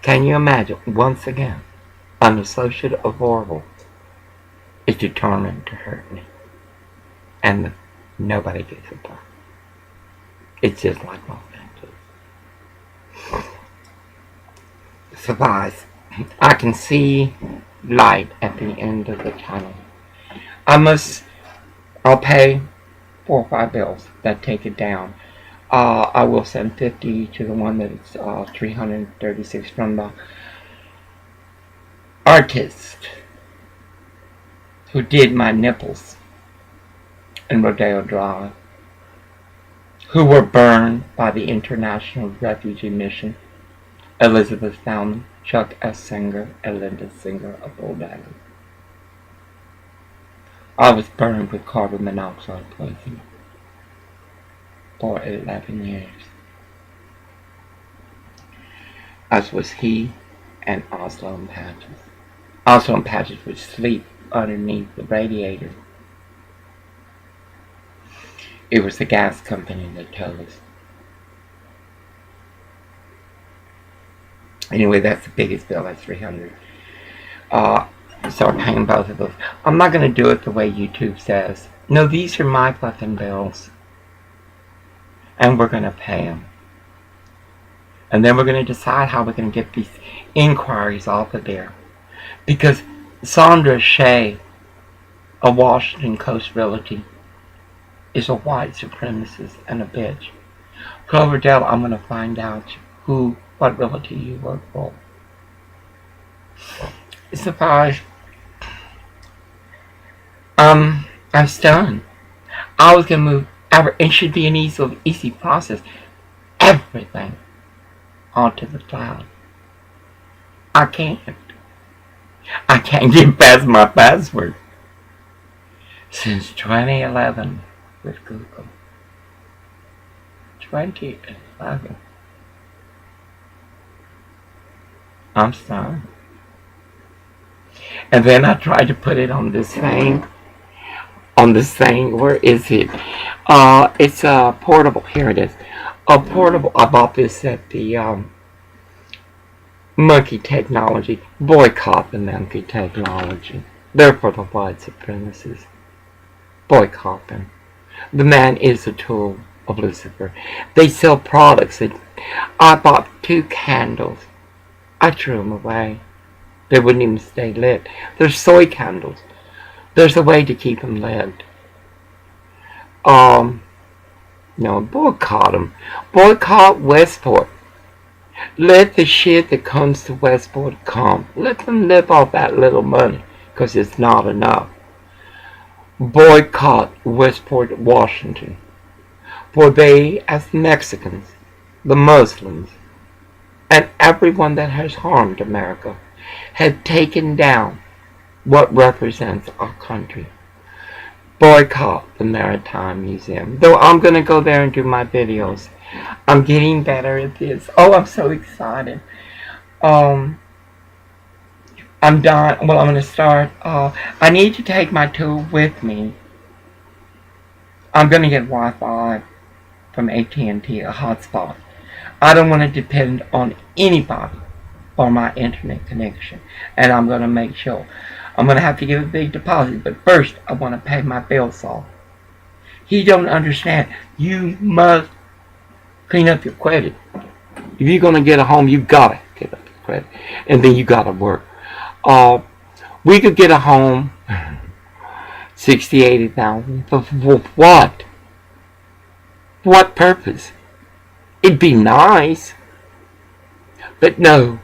Can you imagine, once again, an associate of Orwell is determined to hurt me. And nobody gets it done. It's just like Los Angeles. Surprise. I can see light at the end of the tunnel. I'll pay 4 or 5 bills that take it down. I will send 50 to the one that's 336 from the artist who did my nipples in Rodeo Drive, who were burned by the International Refugee Mission, Elizabeth Salmon, Chuck S. Singer, and Linda Singer of Old Island. I was burned with carbon monoxide poisoning for 11 years. As was he and Oslo and Patches. Oslo and Patches would sleep underneath the radiator. It was the gas company that told us. Anyway, that's the biggest bill. That's $300. Start paying both of those. I'm not going to do it the way YouTube says. No, these are my fucking bills, and we're going to pay them. And then we're going to decide how we're going to get these inquiries off of there. Because Sandra Shea of Washington Coast Realty is a white supremacist and a bitch. Cloverdale, I'm going to find out what realty you work for. Surprise. I'm stunned. I was going to move, it should be an easy process. Everything onto the cloud. I can't get past my password. Since 2011 with Google. 2011. I'm stunned. And then I tried to put it on this thing. Where is it? It's a portable. Here it is. A portable. I bought this at the Monkey Technology. Boycott the Monkey Technology. They're for the white supremacists. Boycott them. The man is a tool of Lucifer. They sell products. I bought 2 candles. I threw them away. They wouldn't even stay lit. They're soy candles. There's a way to keep them lit. No, boycott them. Boycott Westport. Let the shit that comes to Westport come. Let them live off that little money, because it's not enough. Boycott Westport, Washington. For they, as Mexicans, the Muslims, and everyone that has harmed America, have taken down what represents our country. Boycott the Maritime Museum. Though I'm going to go there and do my videos. I'm getting better at this. Oh, I'm so excited. I'm done. Well, I'm going to start. I need to take my tool with me. I'm going to get Wi-Fi from AT&T, a hotspot. I don't want to depend on anybody for my internet connection. And I'm going to make sure. I'm going to have to give a big deposit. But first, I want to pay my bills off. He don't understand. You must clean up your credit. If you're going to get a home, you got to get up your credit. And then you got to work. We could get a home, 60, 80,000. But for what? What purpose? It'd be nice. But no.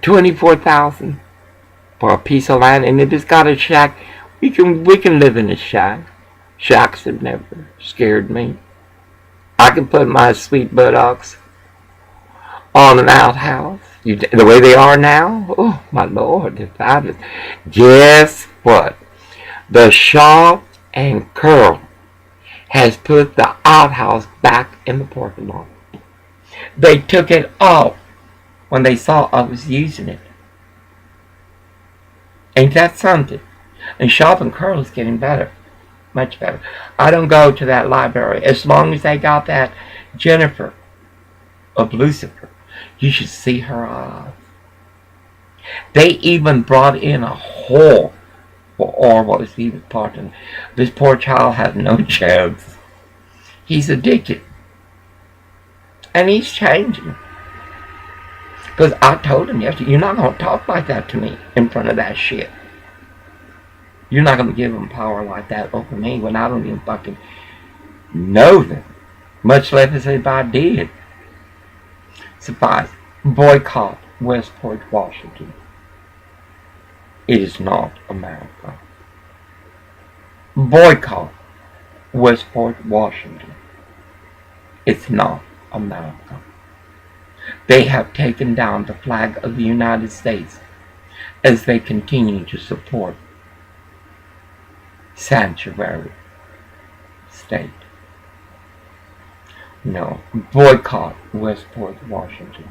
24,000 for a piece of land, and if it's got a shack, we can live in a shack. Shacks have never scared me. I can put my sweet buttocks on an outhouse. The way they are now, oh my Lord, if I was, guess what? The Shaw and Curl has put the outhouse back in the parking lot. They took it off when they saw I was using it. Ain't that something? And Shop and Curl is getting better. Much better. I don't go to that library. As long as they got that Jennifer of Lucifer, you should see her eyes. They even brought in a whore for Orwell. Even pardon. This poor child has no chance. He's addicted. And he's changing. Because I told him yesterday, you're not going to talk like that to me in front of that shit. You're not going to give him power like that over me when I don't even fucking know them. Much less if I did. Suffice. Boycott Westport, Washington. It is not America. Boycott Westport, Washington. It's not America. They have taken down the flag of the United States as they continue to support sanctuary state. No, boycott Westport, Washington.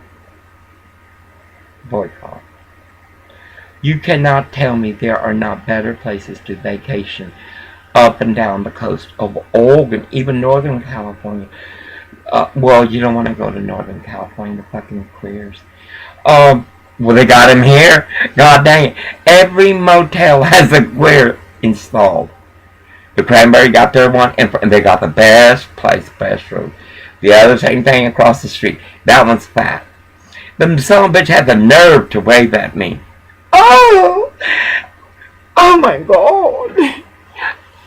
Boycott. You cannot tell me there are not better places to vacation up and down the coast of Oregon, even Northern California. Well, you don't want to go to Northern California, the fucking queers. Well, they got him here. God dang it. Every motel has a queer installed. The Cranberry got their one, and they got the best place, best room. The other same thing across the street. That one's fat. The son of a bitch had the nerve to wave at me. Oh! Oh my God!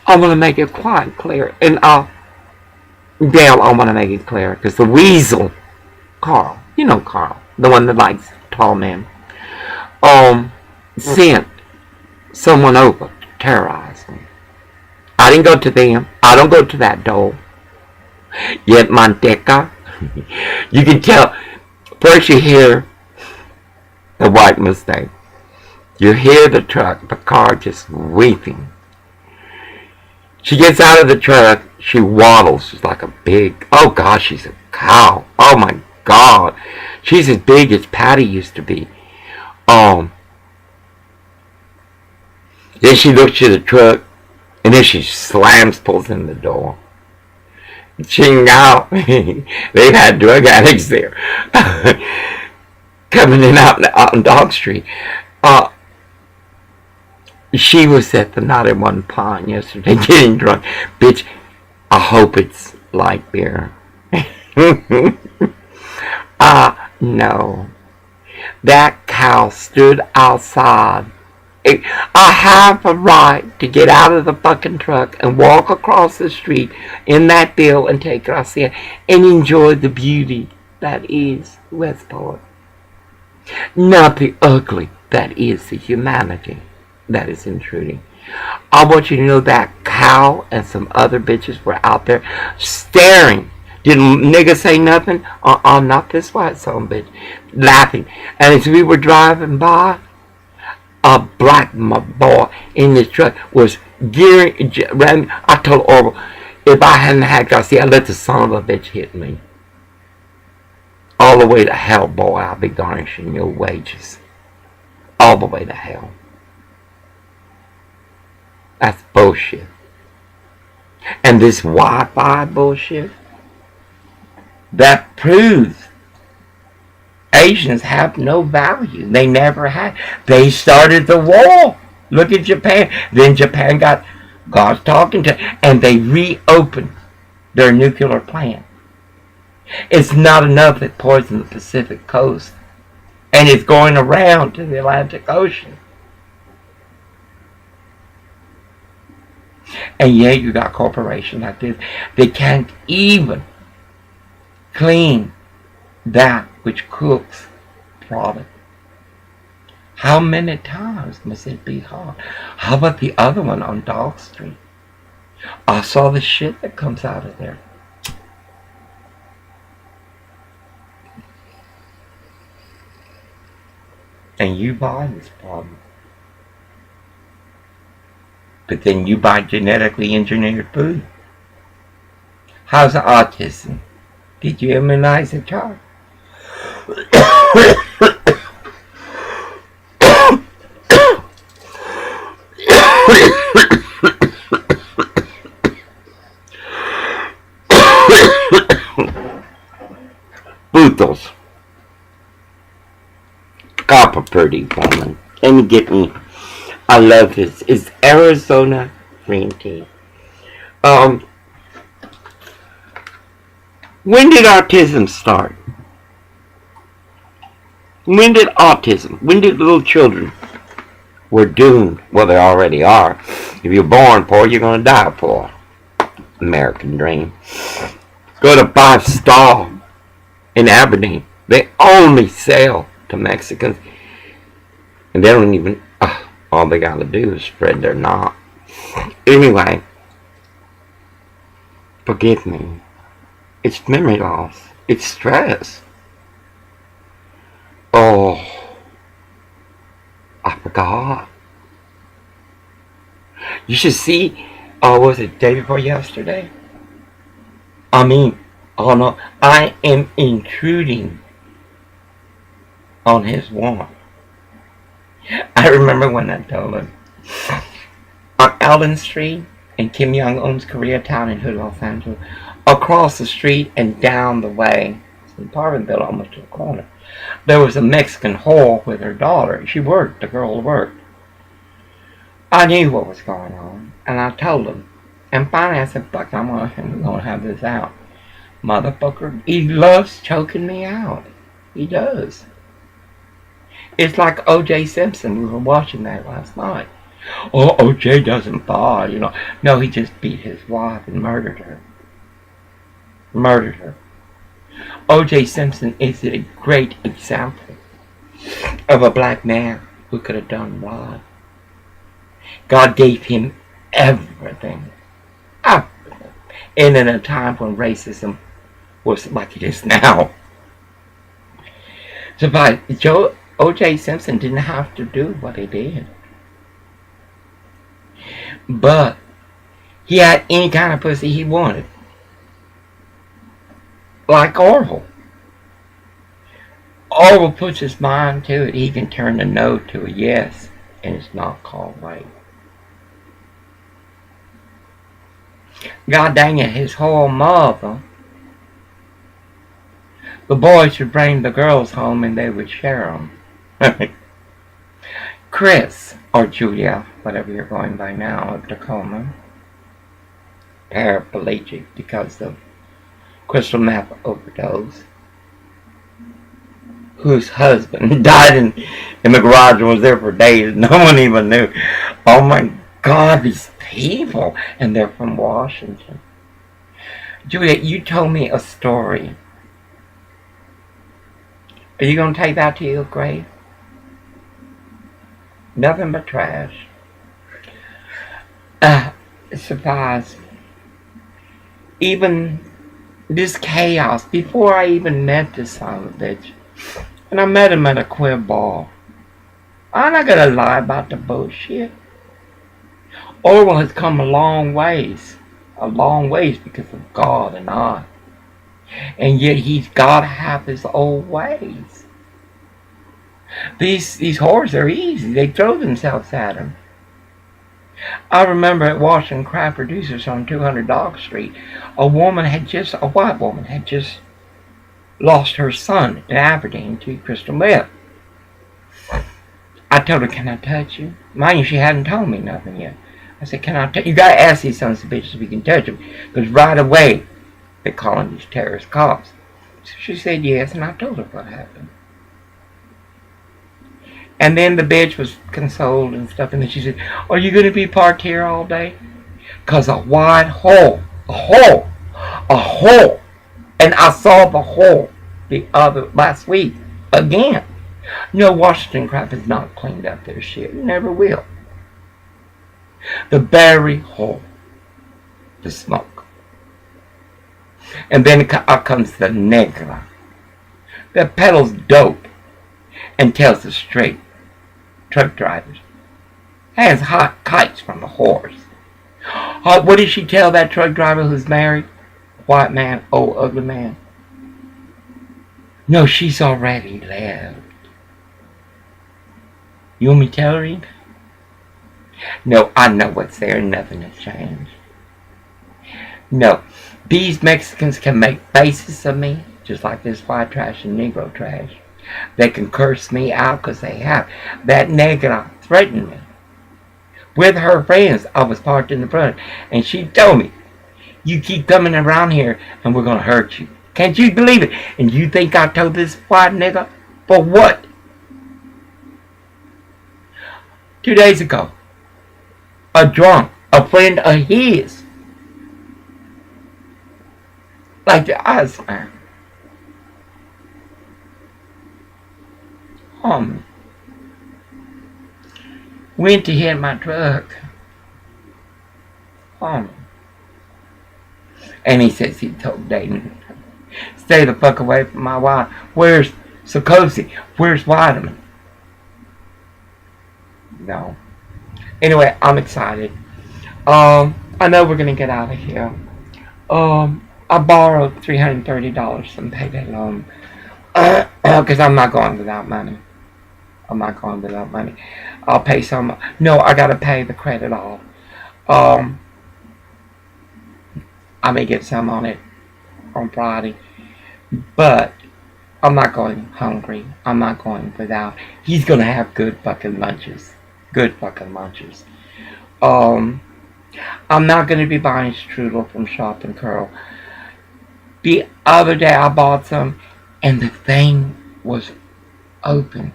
I'm gonna make it quite clear, and Dale, I want to make it clear, because the weasel, Carl, you know Carl, the one that likes tall men, sent someone over to terrorize me. I didn't go to them. I don't go to that door. Yet Manteca, you can tell. First you hear the white Mustang. You hear the truck, the car just weeping. She gets out of the truck. She waddles. She's like a big, oh gosh, she's a cow. Oh my God. She's as big as Patty used to be. Then she looks to the truck, and then she pulls in the door. Ching out. They've had drug addicts there. Coming in out on Dog Street. She was at the Not in One Pond yesterday getting drunk. Bitch, I hope it's light beer. No. That cow stood outside. I have a right to get out of the fucking truck and walk across the street in that bill and take Gracia and enjoy the beauty that is Westport. Not the ugly that is the humanity that is intruding. I want you to know that cow and some other bitches were out there staring. Didn't nigga say nothing? Not this white son bitch. Laughing. And as we were driving by, a black boy in the truck was gearing. I told Orville, if I hadn't had Garcia, I'd let the son of a bitch hit me. All the way to hell, boy, I'll be garnishing your wages. All the way to hell. That's bullshit. And this Wi-Fi bullshit, that proves Asians have no value. They never had. They started the war. Look at Japan. Then Japan got God's talking to, and they reopened their nuclear plant. It's not enough it poisoned the Pacific coast, and it's going around to the Atlantic Ocean. And yeah, you got corporations like this. They can't even clean that which cooks product. How many times must it be hot? How about the other one on Dog Street? I saw the shit that comes out of there. And you buy this problem. But then you buy genetically engineered food. How's autism? Did you immunize a child? Putos. Copper pretty woman. Let me get me. I love this. It's Arizona green tea. When did autism start? When did little children were doomed? Well, they already are. If you're born poor, you're going to die poor. American dream. Go to 5 Star in Aberdeen. They only sell to Mexicans. And they don't even, all they got to do is spread their knot. Anyway, forgive me. It's memory loss. It's stress. Oh, I forgot. You should see, was it day before yesterday? I mean, oh no, I am intruding on his woman. I remember when I told him. On Allen Street in Kim Jong-un's Koreatown in Hood, Los Angeles, across the street and down the way, it's an apartment building almost to the corner, there was a Mexican whore with her daughter. She worked, the girl worked. I knew what was going on, and I told him. And finally I said, fuck, I'm gonna have this out. Motherfucker, he loves choking me out. He does. It's like O.J. Simpson. We were watching that last night. Oh, O.J. doesn't fall, you know. No, he just beat his wife and murdered her. Murdered her. O.J. Simpson is a great example of a black man who could have done right. God gave him everything. Everything. And in a time when racism was like it is now. So O.J. Simpson didn't have to do what he did. But he had any kind of pussy he wanted. Like Orville. Orville puts his mind to it. He can turn a no to a yes. And it's not called rape. God dang it, his whole mother. The boys would bring the girls home and they would share them. Chris, or Julia, whatever you're going by now, of Tacoma, paraplegic because of crystal meth overdose, whose husband died in the garage and was there for days. No one even knew. Oh my God, these people. And they're from Washington. Julia, you told me a story. Are you going to take that to your grave? Nothing but trash. Surprise. Even this chaos, before I even met this son of a bitch, and I met him at a queer ball. I'm not going to lie about the bullshit. Orwell has come a long ways because of God and I. And yet he's got half his old ways. These whores are easy. They throw themselves at him. I remember at Washington Craft Producers on 200 Dog Street, a white woman had just lost her son in Aberdeen to crystal meth. I told her, can I touch you? Mind you, she hadn't told me nothing yet. I said, can I touch you? You gotta ask these sons of bitches if we can touch them. Because right away, they're calling these terrorist cops. So she said yes, and I told her what happened. And then the bitch was consoled and stuff, and then she said, are you going to be parked here all day? Because a hole, and I saw the hole last week again. No, Washington Craft has not cleaned up their shit. Never will. The berry hole. The smoke. And then out comes the negra that peddles dope and tells the straight truck drivers. Has hot kites from the horse. What did she tell that truck driver who's married? White man, old ugly man. No, she's already left. You want me to tell her? No, I know what's there and nothing has changed. No, these Mexicans can make faces of me, just like this white trash and Negro trash. They can curse me out because they have. That negra threatened me. With her friends, I was parked in the front, and she told me, you keep coming around here and we're going to hurt you. Can't you believe it? And you think I told this white nigga? For what? 2 days ago, a friend of his, like the eyes man, went to hit my truck. And he says he told Dayton, stay the fuck away from my wife. Where's Sikosi? Where's Weideman? No. Anyway, I'm excited. I know we're gonna get out of here. I borrowed $330 from payday loan because I'm not going without money. I'm not going without money. I'll pay some. No, I gotta pay the credit off. I may get some on it on Friday, but I'm not going hungry. I'm not going without. He's gonna have good fucking lunches. Good fucking lunches. I'm not gonna be buying strudel from Shop and Curl. The other day I bought some, and the thing was open.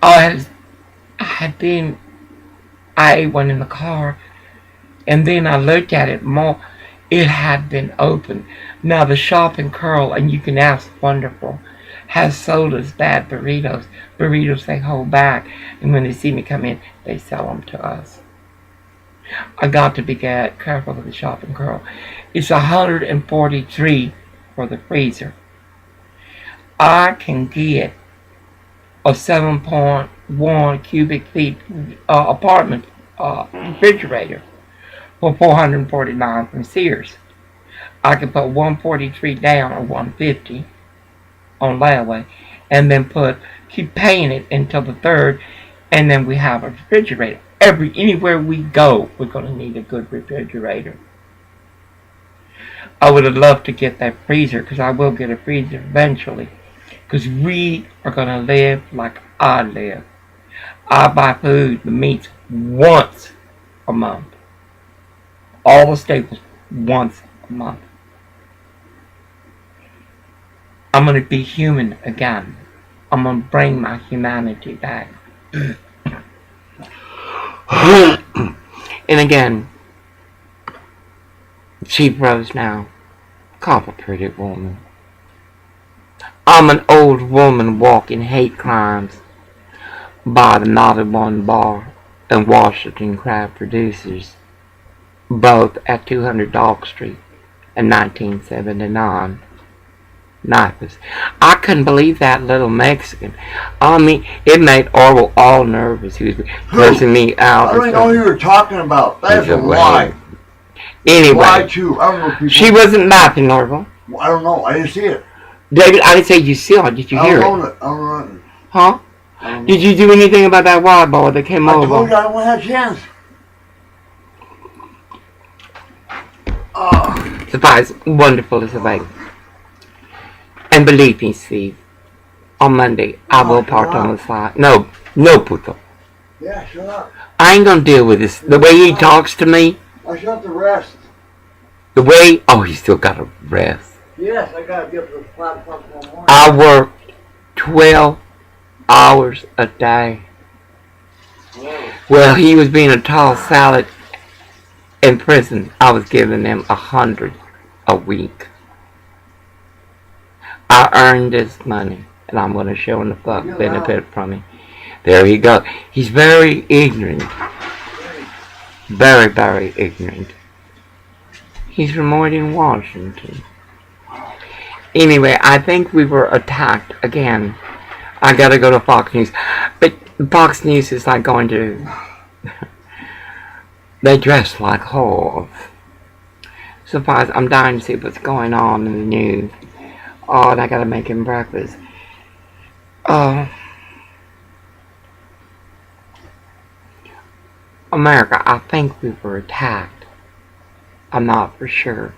I ate one in the car, and then I looked at it more. It had been open. Now the Shop and Curl, and you can ask Wonderful, has sold us bad burritos. Burritos they hold back, and when they see me come in, they sell them to us. I got to be careful with the Shop and Curl. It's 143 for the freezer. I can get a 7.1 cubic feet apartment refrigerator for $449 from Sears. I can put 143 down or 150 on layaway, and then keep paying it until the third, and then we have a refrigerator. Anywhere we go, we're going to need a good refrigerator. I would have loved to get that freezer, because I will get a freezer eventually, because we are going to live like I live. I buy food, the meats, once a month. All the staples, once a month. I'm going to be human again. I'm going to bring my humanity back. And again, Chief Rose now, call a pretty woman. I'm an old woman walking hate crimes by the Naughty One Bar and Washington Crab Producers, both at 200 Dog Street in 1979. Nice. I couldn't believe that little Mexican. I mean, it made Orwell all nervous. He was cursing me out. I don't know who you were talking about. That's a lie. Anyway, lie too. I don't know people. She wasn't laughing, Orwell. Well, I don't know. I didn't see it. David, I didn't say you saw it. Did you hear it? I don't know. Huh? Did you do anything about that wild boy that came over? I told you I don't have a chance. Suffice. Wonderful as a baby. And believe me, Steve, on Monday, I will park on the side. No, puto. Yeah, shut up. I ain't gonna deal with this. The way he talks to me. I should have to rest. The way, he still gotta rest. Yes, I gotta get up to the platform in the morning. I work 12 hours a day. Whoa. Well, he was being a tall salad in prison. I was giving him 100 a week. I earned this money, and I'm going to show him the fuck benefit from it. There he goes. He's very ignorant. Very, very ignorant. He's from Oregon, Washington. Anyway, I think we were attacked again. I gotta go to Fox News. But Fox News is like going to... They dress like whores. Suffice, I'm dying to see what's going on in the news. And I gotta make him breakfast. America, I think we were attacked. I'm not for sure.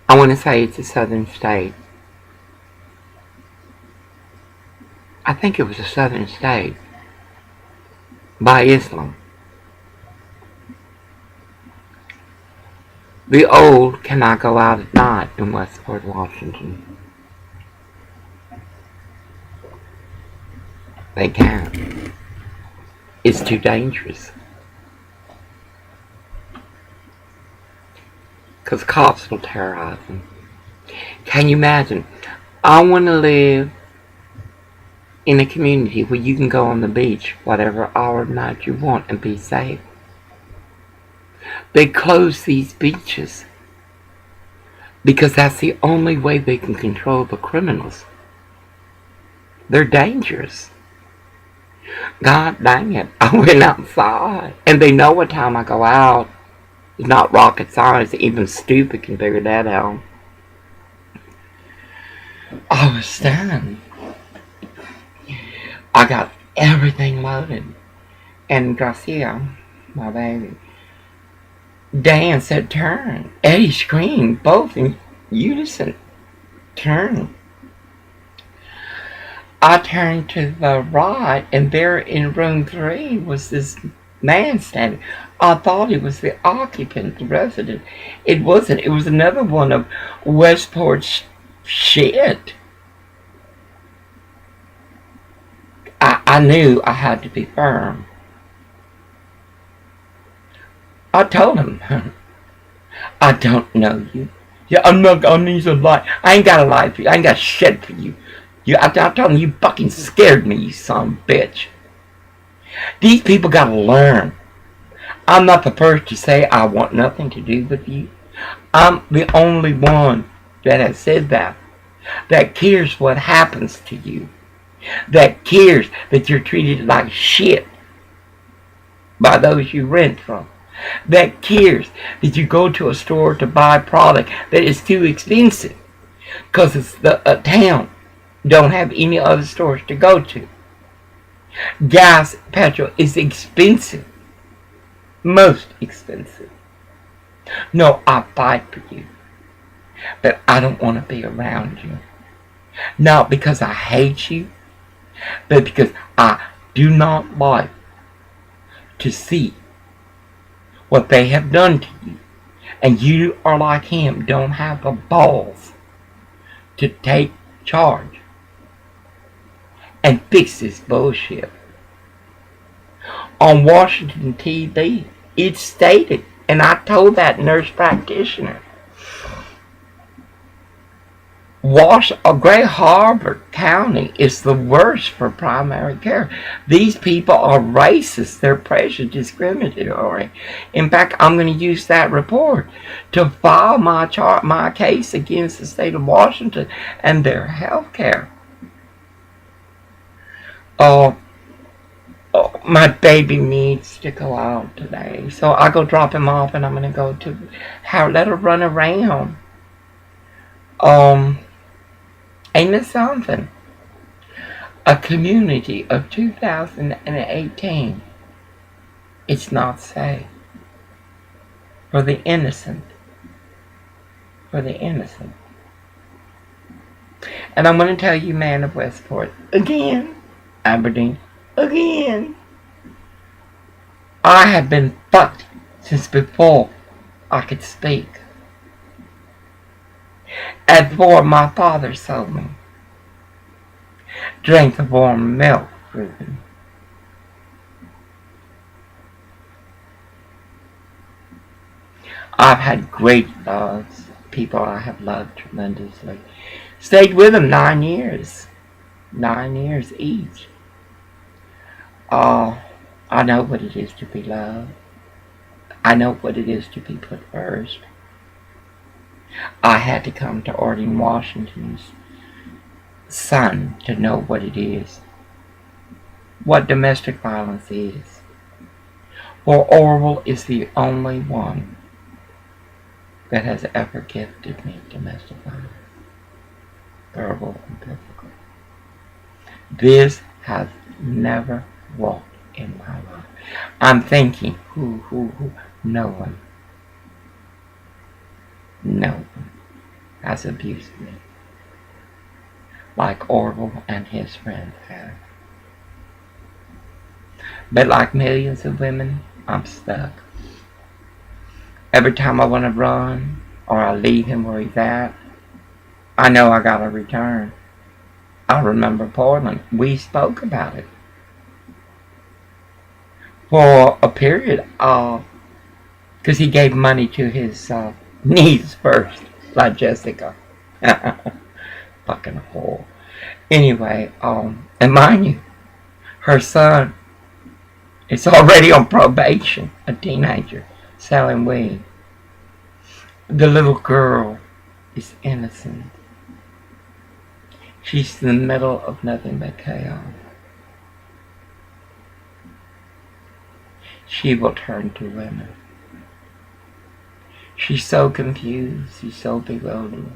I want to say it's a southern state. I think it was a southern state. By Islam. The old cannot go out at night in Westport, Washington. They can't. It's too dangerous. Because cops will terrorize them. Can you imagine? I want to live in a community where you can go on the beach whatever hour of night you want and be safe. They close these beaches because that's the only way they can control the criminals. They're dangerous. God dang it, I went outside, and they know what time I go out. It's not rocket science, even stupid can figure that out. I was done. I got everything loaded. And Garcia, my baby, Dan said, turn. Eddie screamed, both in unison, turn. I turned to the right, and there in room 3 was this man standing. I thought he was the occupant, the resident. It wasn't. It was another one of Westport's shit. I knew I had to be firm. I told him, I don't know you. Yeah, I'm not gonna need a lie. I ain't got a lie for you. I ain't got shit for you. I told him, you fucking scared me, you son of a bitch. These people gotta learn. I'm not the first to say I want nothing to do with you. I'm the only one that has said that cares what happens to you, that cares that you're treated like shit by those you rent from, that cares that you go to a store to buy a product that is too expensive because it's a town don't have any other stores to go to. Gas, petrol is expensive, most expensive. No, I fight for you, but I don't want to be around you. Not because I hate you, but because I do not like to see what they have done to you. And you are like him, don't have the balls to take charge and fix this bullshit. On Washington TV, it stated, and I told that nurse practitioner, Gray Harbor County is the worst for primary care. These people are racist. They're prejudiced, discriminatory. In fact, I'm going to use that report to file my case against the state of Washington and their health care. My baby needs to go out today, so I go drop him off, and I'm going to go to let her run around. Ain't it something? A community of 2018. It's not safe for the innocent. For the innocent. And I'm going to tell you, man of Westport, again, Aberdeen, again, I have been fucked since before I could speak. And before my father sold me, drank the warm milk with him. I've had great loves, people I have loved tremendously. Stayed with them 9 years. 9 years each. I know what it is to be loved. I know what it is to be put first. I had to come to Orton, Washington's son to know what it is. What domestic violence is. For Orville is the only one that has ever gifted me domestic violence. Verbal and physical. This has never walked in my life. I'm thinking, who, no one. No one has abused me like Orville and his friends have. But like millions of women, I'm stuck. Every time I want to run or I leave him where he's at, I know I gotta return. I remember Portland. We spoke about it. For a period of, because he gave money to his niece first, like Jessica. Fucking whore. Anyway, and mind you, her son is already on probation, a teenager, selling weed. The little girl is innocent. She's in the middle of nothing but chaos. She will turn to women. She's so confused. She's so bewildered.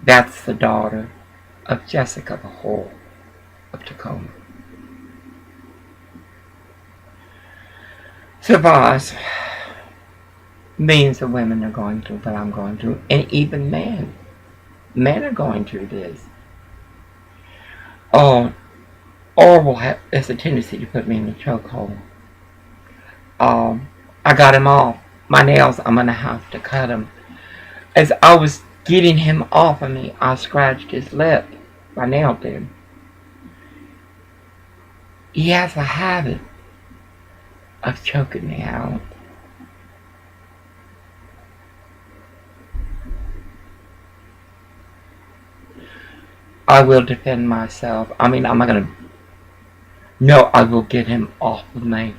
That's the daughter of Jessica, the whore of Tacoma. So, boss, millions of women are going through what I'm going through, and even men. Men are going through this. Oh, Orville has a tendency to put me in a chokehold. I got him off. My nails, I'm going to have to cut them. As I was getting him off of me, I scratched his lip. My nail did. He has a habit of choking me out. I will defend myself. I mean, I'm not going to... No, I will get him off of me.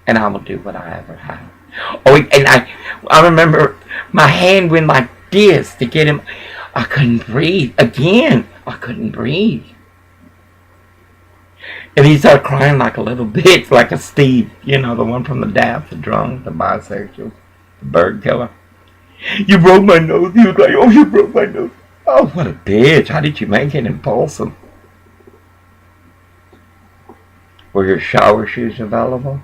And I will do what I ever have. Oh, and I remember my hand went like this to get him. I couldn't breathe. Again, I couldn't breathe. And he started crying like a little bitch, like a Steve. You know, the one from the Daft, the drunk, the bisexual, the bird killer. You broke my nose. He was like, oh, you broke my nose. Oh, what a bitch. How did you make it impulsive? Were your shower shoes available?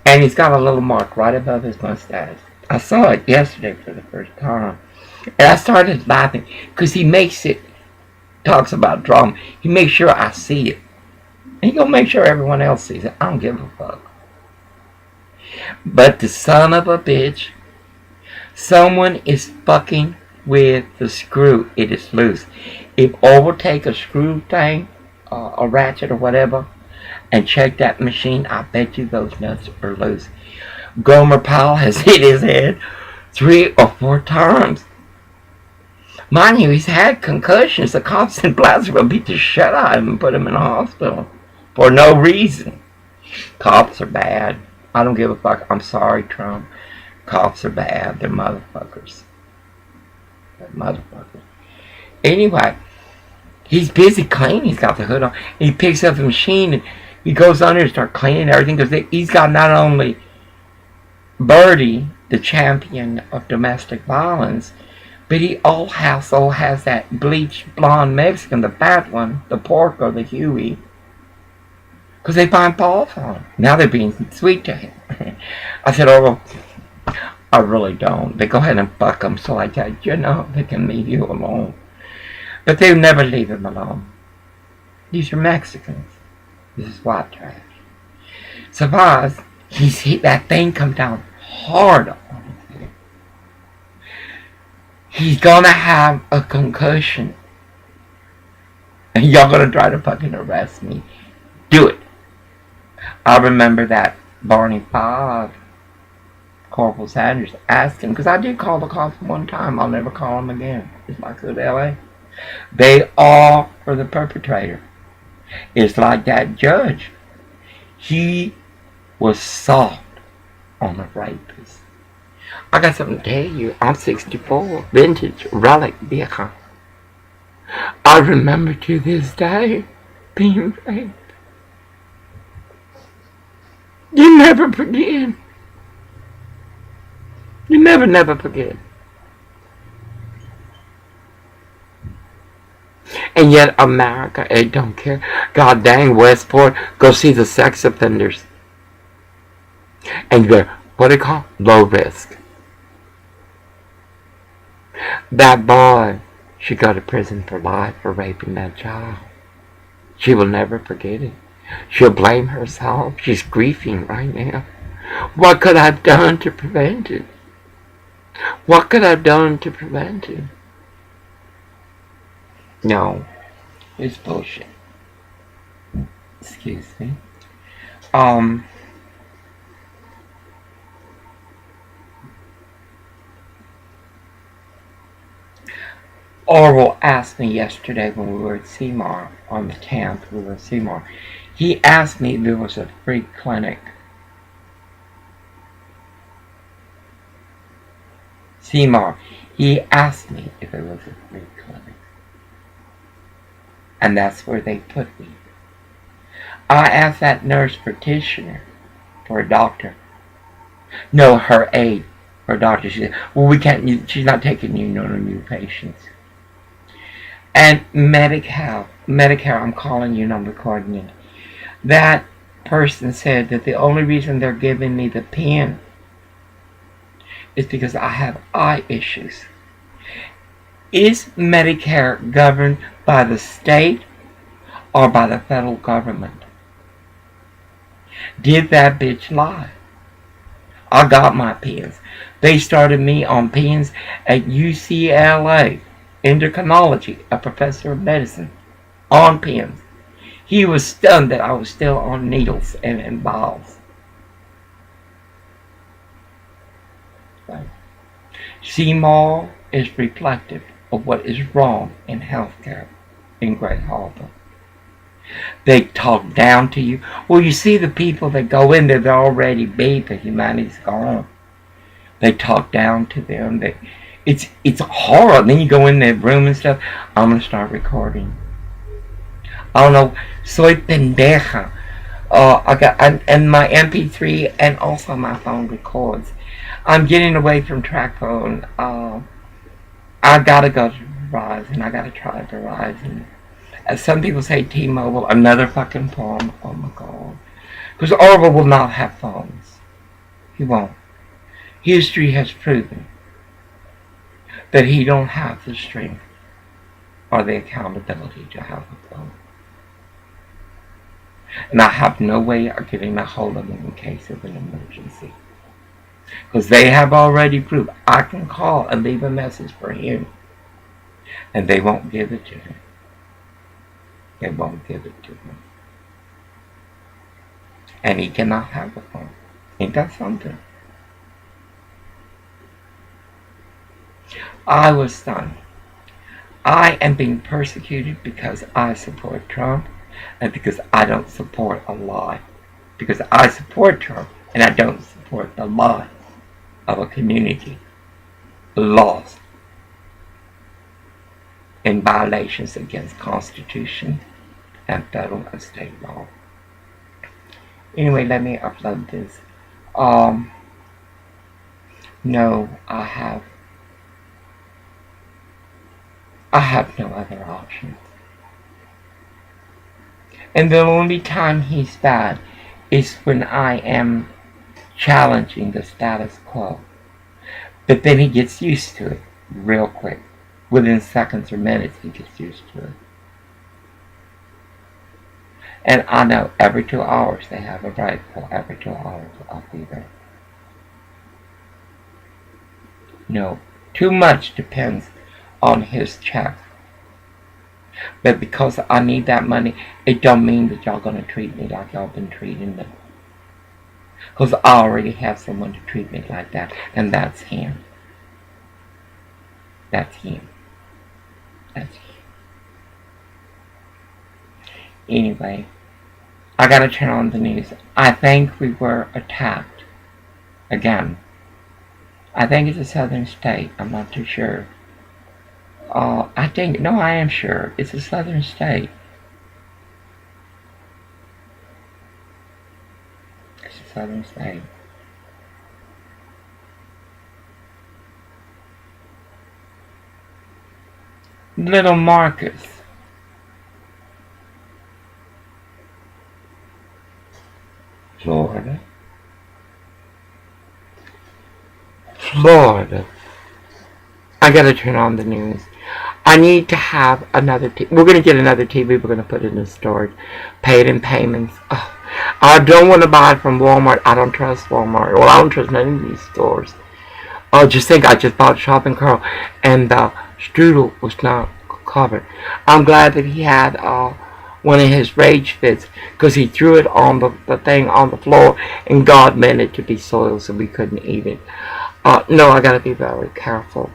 And he's got a little mark right above his mustache. I saw it yesterday for the first time. And I started laughing because he talks about drama. He makes sure I see it. And he'll make sure everyone else sees it. I don't give a fuck. But the son of a bitch, someone is fucking with the screw. It is loose. If I will take a screw thing, a ratchet or whatever, and check that machine, I bet you those nuts are loose. Gomer Powell has hit his head 3 or 4 times. Mind you, he's had concussions. The cops in Placerville beat the shit out of him and put him in the hospital for no reason. Cops are bad. I don't give a fuck. I'm sorry, Trump. Cops are bad. They're motherfuckers. They're motherfuckers. Anyway, he's busy cleaning. He's got the hood on. He picks up the machine and he goes under and starts cleaning everything because he's got not only Birdie, the champion of domestic violence, but he also has that bleached blonde Mexican, the fat one, the Porco, the Huey, because they find fault on him. Now they're being sweet to him. I said, oh, I really don't. They go ahead and fuck him so like that, you know, they can leave you alone. But they'll never leave him alone. These are Mexicans. This is white trash. Suppose he's hit that thing come down hard on his head. He's gonna have a concussion. And y'all gonna try to fucking arrest me. Do it. I remember that Barney 5, Corporal Sanders, asked him, because I did call the cops one time. I'll never call them again. It's like go to LA. They are for the perpetrator. It's like that judge. He was soft on the rapist. I got something to tell you. I'm 64. Vintage relic vehicle. I remember to this day being raped. You never forget. You never forget. And yet America, it don't care. God dang, Westport, go see the sex offenders. And you're, what do they call? Low risk. That boy should go to prison for life for raping that child. She will never forget it. She'll blame herself. She's grieving right now. What could I have done to prevent it? What could I have done to prevent it? No, it's bullshit. Excuse me. Orville asked me yesterday when we were at Seymour, on the 10th, we were at Seymour. He asked me if there was a free clinic. Seymour, he asked me if there was a free clinic. And that's where they put me. I asked that nurse practitioner for a doctor. No, her aide, her doctor, she said, well, we can't, she's not taking no new patients. And Medicare, I'm calling you and I'm recording it. That person said that the only reason they're giving me the pen is because I have eye issues. Is Medicare governed by the state or by the federal government? Did that bitch lie? I got my pens. They started me on pens at UCLA, endocrinology, a professor of medicine, on pens. He was stunned that I was still on needles and balls. CMAW is reflective of what is wrong in healthcare in Great Harbor. They talk down to you. Well, you see the people that go in there, they're already beat, the humanity's gone. They talk down to them. It's horrible. Then you go in their room and stuff. I'm going to start recording. I don't know. Soy pendeja. I got and my MP3 and also my phone records. I'm getting away from track phone. I gotta go to Verizon. I gotta try Verizon. As some people say, T-Mobile, another fucking form. Oh my god. Because Orwell will not have phones. He won't. History has proven that he don't have the strength or the accountability to have a phone. And I have no way of getting a hold of him in case of an emergency. Because they have already proved I can call and leave a message for him. And they won't give it to him. They won't give it to him. And he cannot have a phone. Ain't that something? I was stunned. I am being persecuted because I support Trump and because I don't support a lie. Because I support Trump and I don't support the lie of a community lost in violations against Constitution and federal and state law. Anyway, let me upload this. No, I have no other options. And the only time he's bad is when I am challenging the status quo. But then he gets used to it real quick. Within seconds or minutes, he gets used to it. And I know every 2 hours they have a break. So every 2 hours I'll be there. No, too much depends on his check. But because I need that money, it don't mean that y'all gonna treat me like y'all been treating me. Because I already have someone to treat me like that, and that's him. That's him. That's him. Anyway, I gotta turn on the news. I think we were attacked. Again. I think it's a southern state. I'm not too sure. I am sure. It's a southern state. It's a southern state. Little Marcus. Florida. I gotta turn on the news. I need to have another TV. We're gonna get another TV. We're gonna put it in storage. Paid in payments. Oh, I don't want to buy it from Walmart. I don't trust Walmart. Well, I don't trust none of these stores. Oh, just think, I just bought shopping cart and the strudel was not covered. I'm glad that he had one of his rage fits because he threw it on the thing on the floor and God meant it to be soiled so we couldn't eat it. No, I gotta be very careful.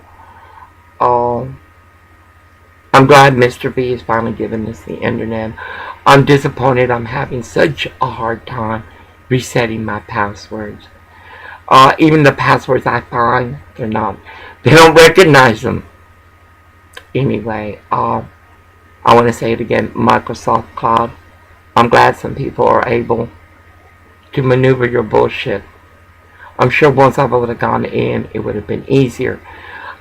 I'm glad Mr. B is finally giving us the internet. I'm disappointed I'm having such a hard time resetting my passwords. Even the passwords I find, they don't recognize them. Anyway, I want to say it again, Microsoft Cloud. I'm glad some people are able to maneuver your bullshit. I'm sure once I would have gone in, it would have been easier.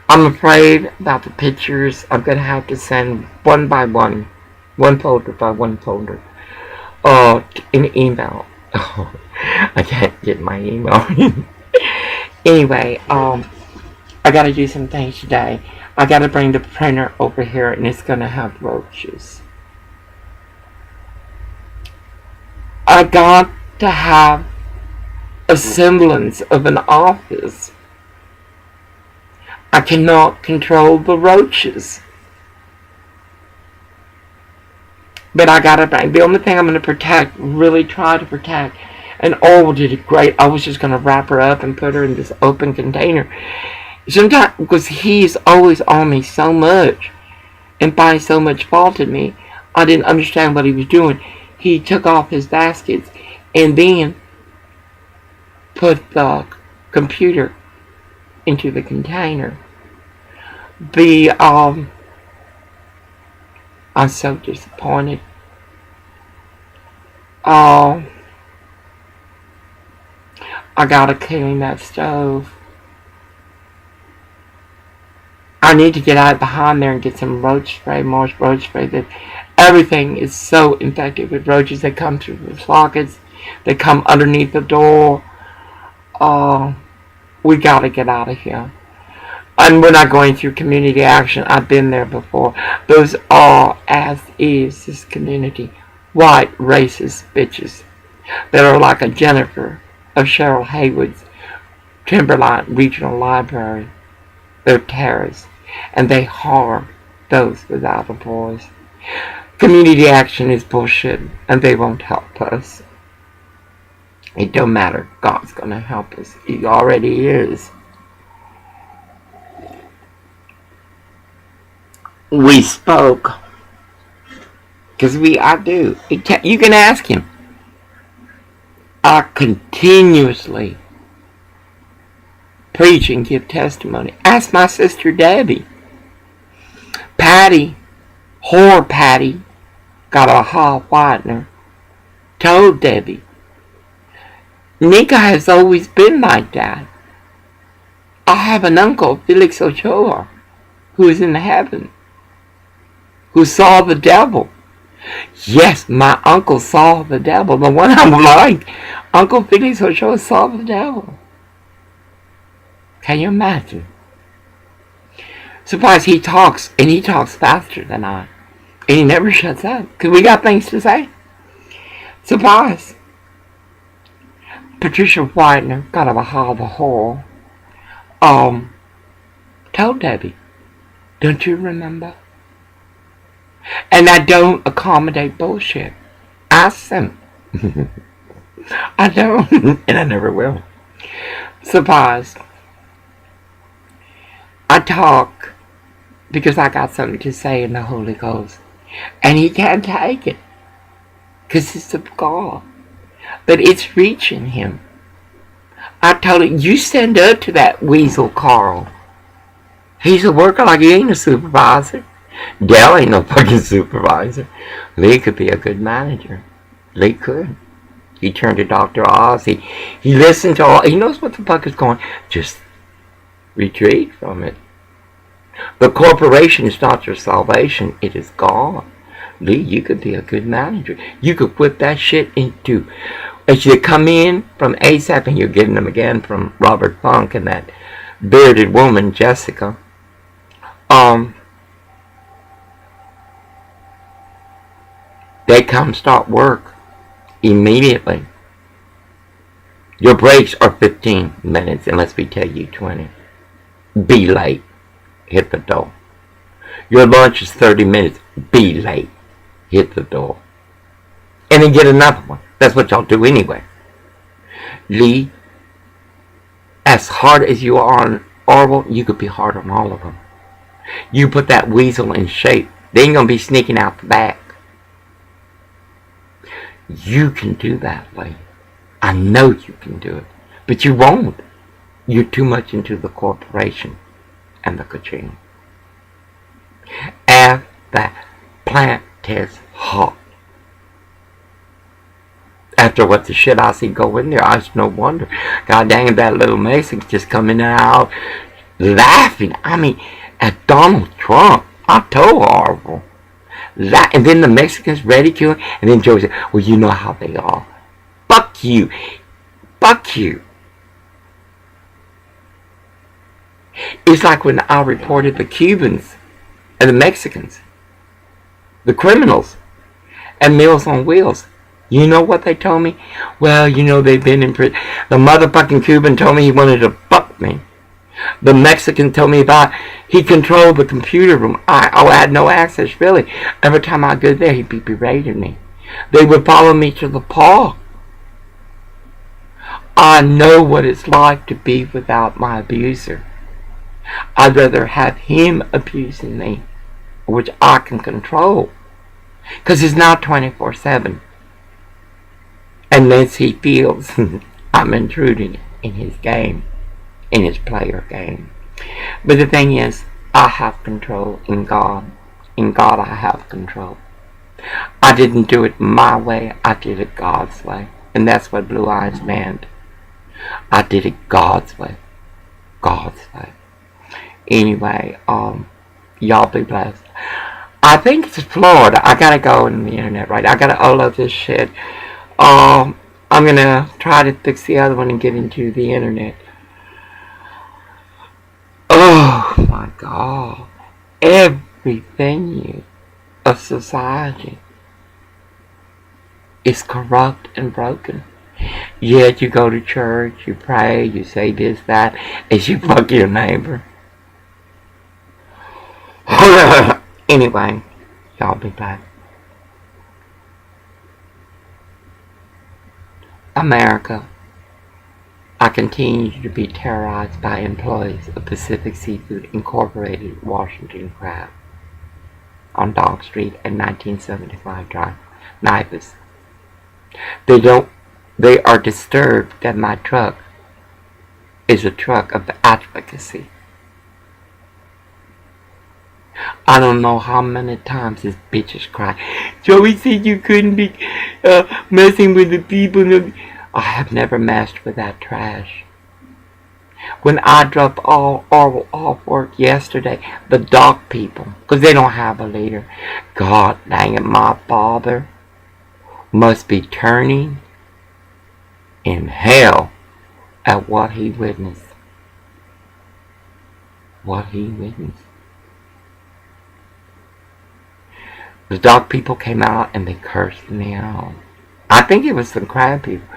I'm afraid about the pictures. I'm going to have to send one by one folder by one folder, an email. Oh, I can't get my email. Anyway, I got to do some things today. I got to bring the printer over here, and it's going to have roaches. I got to have a semblance of an office. I cannot control the roaches. But I gotta bring. The only thing I'm gonna protect, really try to protect, and Orwell did it great. I was just gonna wrap her up and put her in this open container. Sometimes, because he's always on me so much and finds so much fault in me, I didn't understand what he was doing. He took off his baskets and then put the computer into the container. I'm so disappointed. I gotta clean that stove. I need to get out behind there and get some roach spray, more roach spray. That everything is so infected with roaches. They come through the sockets. They come underneath the door. We gotta get out of here. And we're not going through community action. I've been there before. Those are, as is this community, white racist bitches that are like a Jennifer of Cheryl Haywood's Timberline Regional Library. They're terrorists, and they harm those without a voice. Community action is bullshit, and they won't help us. It don't matter. God's gonna help us. He already is. We spoke. Because I do. You can ask him. I continuously preach and give testimony. Ask my sister Debbie. Patty, whore Patty, got a hot whitener. Told Debbie. Nika has always been like that. I have an uncle, Felix Ochoa, who is in heaven, who saw the devil. Yes, my uncle saw the devil. The one I'm like, Uncle Felix Ochoa saw the devil. Can you imagine? Surprise, he talks, and he talks faster than I. And he never shuts up, because we got things to say. Surprise. Patricia Whitener, got a hell of a hole, told Debbie, don't you remember? And I don't accommodate bullshit. Ask them. I don't, and I never will. Surprise. I talk because I got something to say in the Holy Ghost. And he can't take it. Because it's of God. But it's reaching him. I told him, you stand up to that weasel Carl. He's a worker like he ain't a supervisor. Dell ain't no fucking supervisor. Lee could be a good manager. Lee could. He turned to Dr. Oz. He listened to all. He knows what the fuck is going on. Just retreat from it. The corporation is not your salvation. It is God. Lee, you could be a good manager. You could whip that shit into... As you come in from ASAP, and you're getting them again from Robert Funk and that bearded woman, Jessica. They come start work immediately. Your breaks are 15 minutes unless we tell you 20. Be late. Hit the door. Your lunch is 30 minutes. Be late. Hit the door. And then get another one. That's what y'all do anyway. Lee, as hard as you are on Orwell, you could be hard on all of them. You put that weasel in shape. They ain't going to be sneaking out the back. You can do that, Lee. I know you can do it. But you won't. You're too much into the corporation and the ka-ching. And that plant is hot. After what the shit I see go in there, it's no wonder. God dang it, that little Mexican just coming out laughing. I mean, at Donald Trump. I told horrible. And then the Mexicans ridiculing, and then Joe said, well, you know how they are. Fuck you. Fuck you. It's like when I reported the Cubans and the Mexicans, the criminals, and Meals on Wheels. You know what they told me? Well, you know, they've been in prison. The motherfucking Cuban told me he wanted to fuck me. The Mexican told me about he controlled the computer room. I had no access, really. Every time I go there, he'd be berating me. They would follow me to the park. I know what it's like to be without my abuser. I'd rather have him abusing me, which I can control. Because it's not 24/7. Unless he feels I'm intruding in his game, in his player game. But the thing is, I have control in God. In God I have control. I didn't do it my way, I did it God's way. And that's what Blue Eyes meant. I did it God's way. God's way. Anyway, y'all be blessed. I think it's Florida. I gotta go on the internet, right? I gotta upload this shit. I'm gonna try to fix the other one and get into the internet. Oh my God. Every venue of society is corrupt and broken. Yet you go to church, you pray, you say this, that, and you fuck your neighbor. Anyway, y'all be back. America, I continue to be terrorized by employees of Pacific Seafood Incorporated, Washington Crab, on Dog Street and 1975 Drive, NIV. They are disturbed that my truck is a truck of advocacy. I don't know how many times this bitch has cried, Joey said you couldn't be messing with the people. I have never messed with that trash. When I dropped all off work yesterday, the dog people, because they don't have a leader, God dang it, my father must be turning in hell at what he witnessed. What he witnessed. The dog people came out and they cursed me out. I think it was some crab people.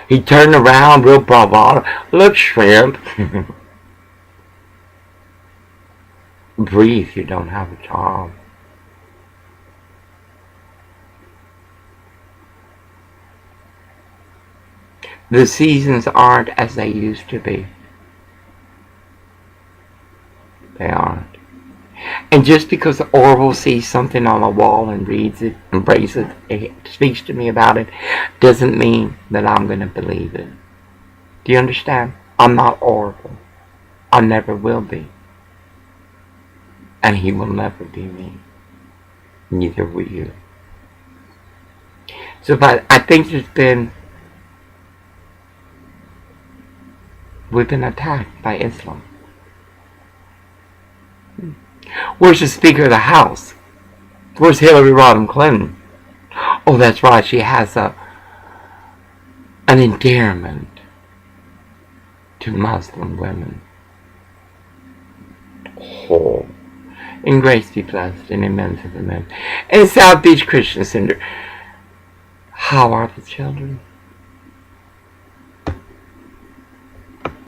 He turned around real bravado. Look, shrimp. Breathe, you don't have a job. The seasons aren't as they used to be. They aren't. And just because Orville sees something on a wall and reads it, embraces it, speaks to me about it, doesn't mean that I'm going to believe it. Do you understand? I'm not Orville. I never will be. And he will never be me. Neither will you. So I think we've been attacked by Islam. Where's the Speaker of the House? Where's Hillary Rodham Clinton? Oh, that's right, she has an endearment to Muslim women. Oh. In grace be blessed, and amen to the men. And South Beach Christian Center. How are the children?